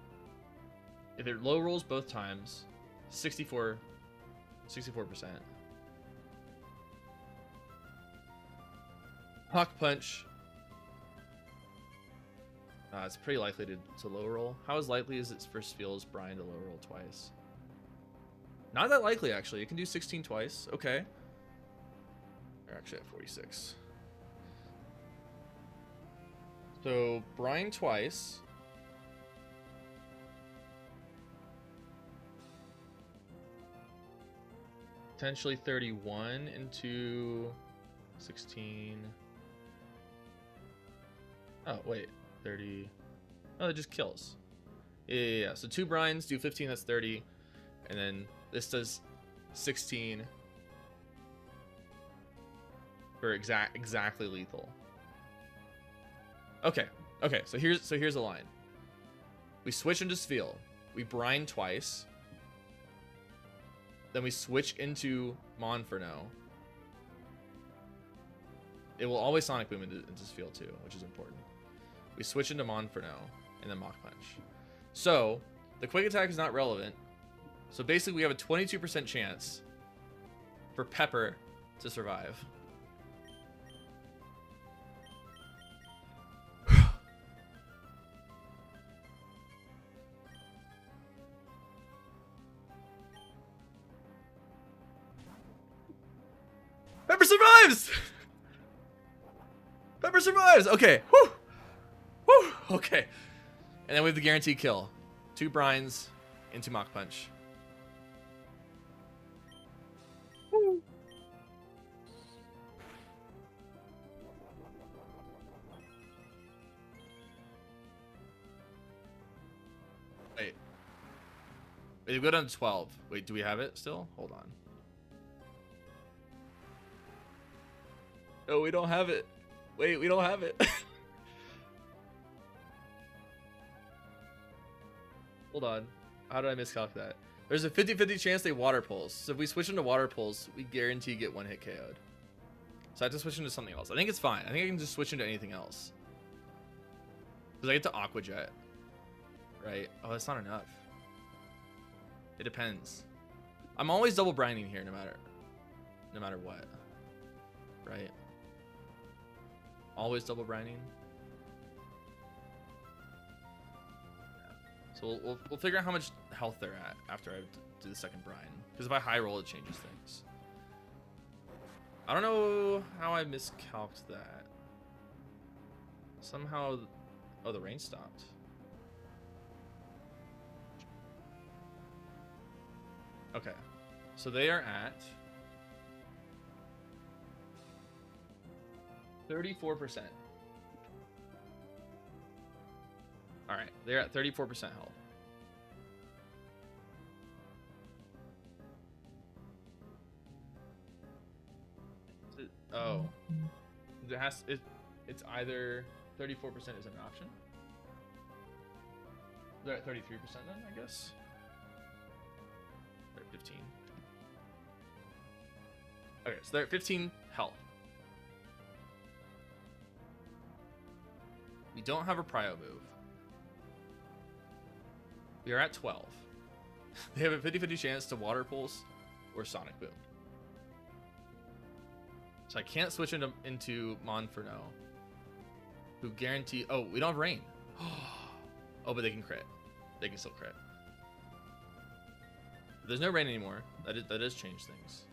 if it low rolls both times, 64%. Hawk Punch. It's pretty likely to low roll. How as likely is its first feels Brine to low roll twice? Not that likely, actually. It can do 16 twice. Okay. Or actually at 46. So, Brine twice. Potentially 31 into 16. Oh, wait. 30. Oh, it just kills. Yeah. So 2 brines do 15, that's 30. And then this does 16 for exactly lethal. Okay. So here's a line. We switch into Spheal. We brine twice. Then we switch into Monferno. It will always Sonic Boom into Spheal too, which is important. We switch into Monferno and then Mach Punch. So the quick attack is not relevant. So basically we have a 22% chance for Pepper to survive. Pepper survives! Pepper survives! Okay. Whew. Whew. Okay. And then we have the guaranteed kill. 2 brines into Mach Punch. Woo. Wait. We go down to 12. Wait, do we have it still? Hold on. Oh, we don't have it. Wait, we don't have it. Hold on. How did I miscalculate that? There's a 50-50 chance they water pulse. So if we switch into water pulse, we guarantee get 1 hit KO'd. So I have to switch into something else. I think it's fine. I think I can just switch into anything else. Because I get to Aqua Jet. Right? Oh, that's not enough. It depends. I'm always double brining here no matter what. Right? Always double brining. So we'll figure out how much health they're at after I do the second brine. Because if I high roll, it changes things. I don't know how I miscalculated that. Somehow, oh, the rain stopped. Okay, so they are at 34%. All right, they're at 34% health. Oh, it's either 34% is an option. They're at 33% then, I guess. They're at 15. Okay, so they're at 15 health. We don't have a prio move. We are at 12. They have a 50-50 chance to Water Pulse or Sonic Boom. So I can't switch into Monferno, who guarantee... Oh, we don't have Rain. Oh, but they can crit. They can still crit. But there's no Rain anymore. That does change things.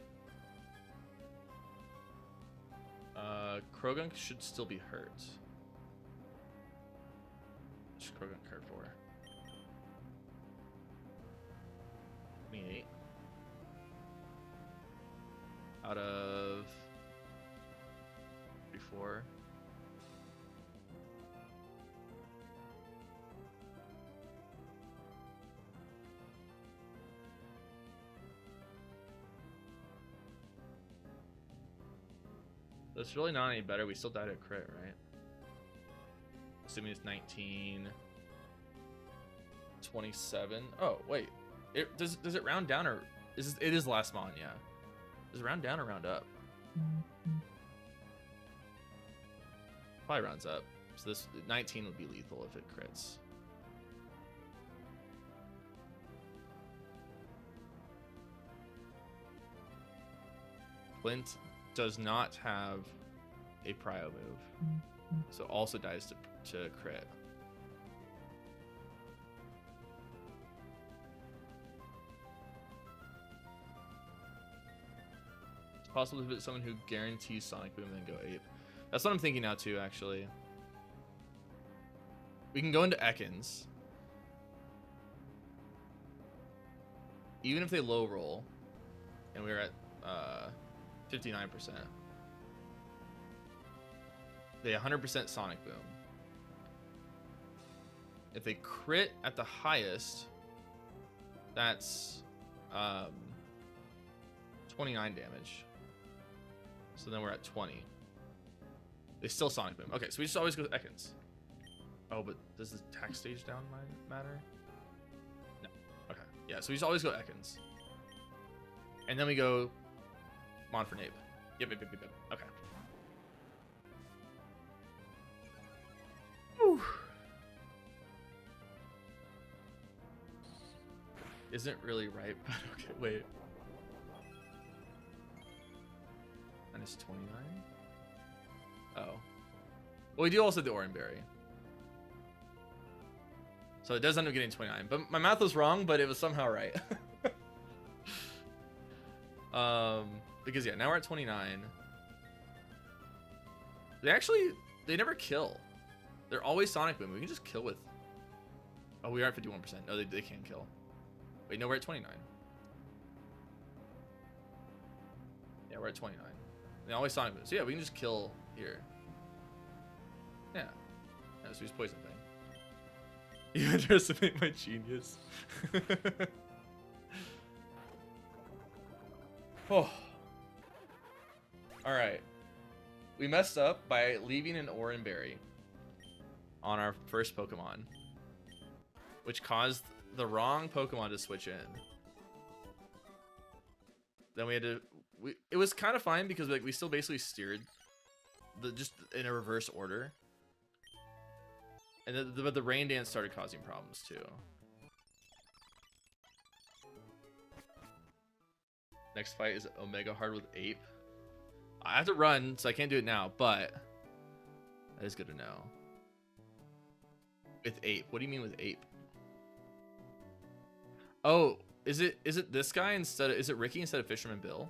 Krogunk should still be hurt. What should Krogunk hurt for? 28. out of 34. It's really not any better. We still died at crit, right? Assuming it's 19, 27. Oh wait, does it round down or it is last mon? Yeah. Does it round down or round up? Probably rounds up. So this 19 would be lethal if it crits. Flint does not have a prio move, so also dies to crit. It's possible to hit someone who guarantees Sonic Boom and then go ape. That's what I'm thinking now too, actually. We can go into Ekans. Even if they low roll, and we're at 59%. They 100% Sonic Boom. If they crit at the highest, that's 29 damage. So then we're at 20. They still Sonic Boom. Okay, so we just always go with Ekans. Oh, but does the attack stage down matter? No. Okay. Yeah, so we just always go Ekans. And then we go Mon for Nape. Yep. Okay. Whew. Isn't really right, but okay, wait. Minus 29? Oh. Well, we do also the Oranberry. So it does end up getting 29. But my math was wrong, but it was somehow right. Because yeah, now we're at 29. They never kill. They're always Sonic Boom. We can just kill with. Oh, we are at 51%. No, they can kill. Wait, no, we're at 29. Yeah, we're at 29. They always Sonic Boom. So yeah, we can just kill here. Yeah. Yeah, so he's poison thing. You underestimate my genius. Oh. Alright. We messed up by leaving an Oranberry on our first Pokemon, which caused the wrong Pokemon to switch in. Then we had to... it was kind of fine because we still basically steered just in a reverse order. And but the Rain Dance started causing problems too. Next fight is Omega Hard with Ape. I have to run, so I can't do it now, but that is good to know. With Ape. What do you mean with Ape? Oh, is it this guy instead of, is it Ricky instead of Fisherman Bill?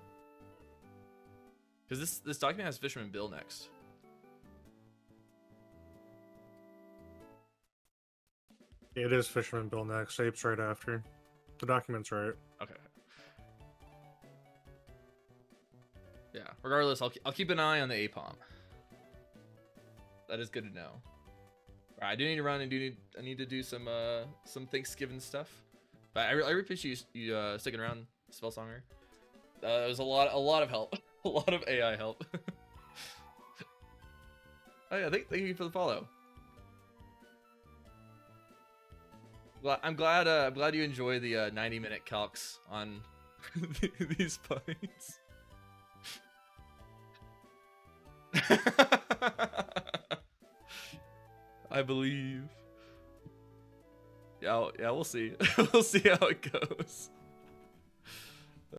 Because this document has Fisherman Bill next. It is Fisherman Bill next. Ape's right after. The document's right. Okay. Yeah. Regardless, I'll keep an eye on the Apom. That is good to know. All right, I do need to run and I need to do some Thanksgiving stuff. But I really appreciate you sticking around, Spellsonger. It was a lot of help, a lot of AI help. Oh yeah, thank you for the follow. I'm glad you enjoy the 90-minute calcs on these points. I believe. Yeah, we'll see. We'll see how it goes.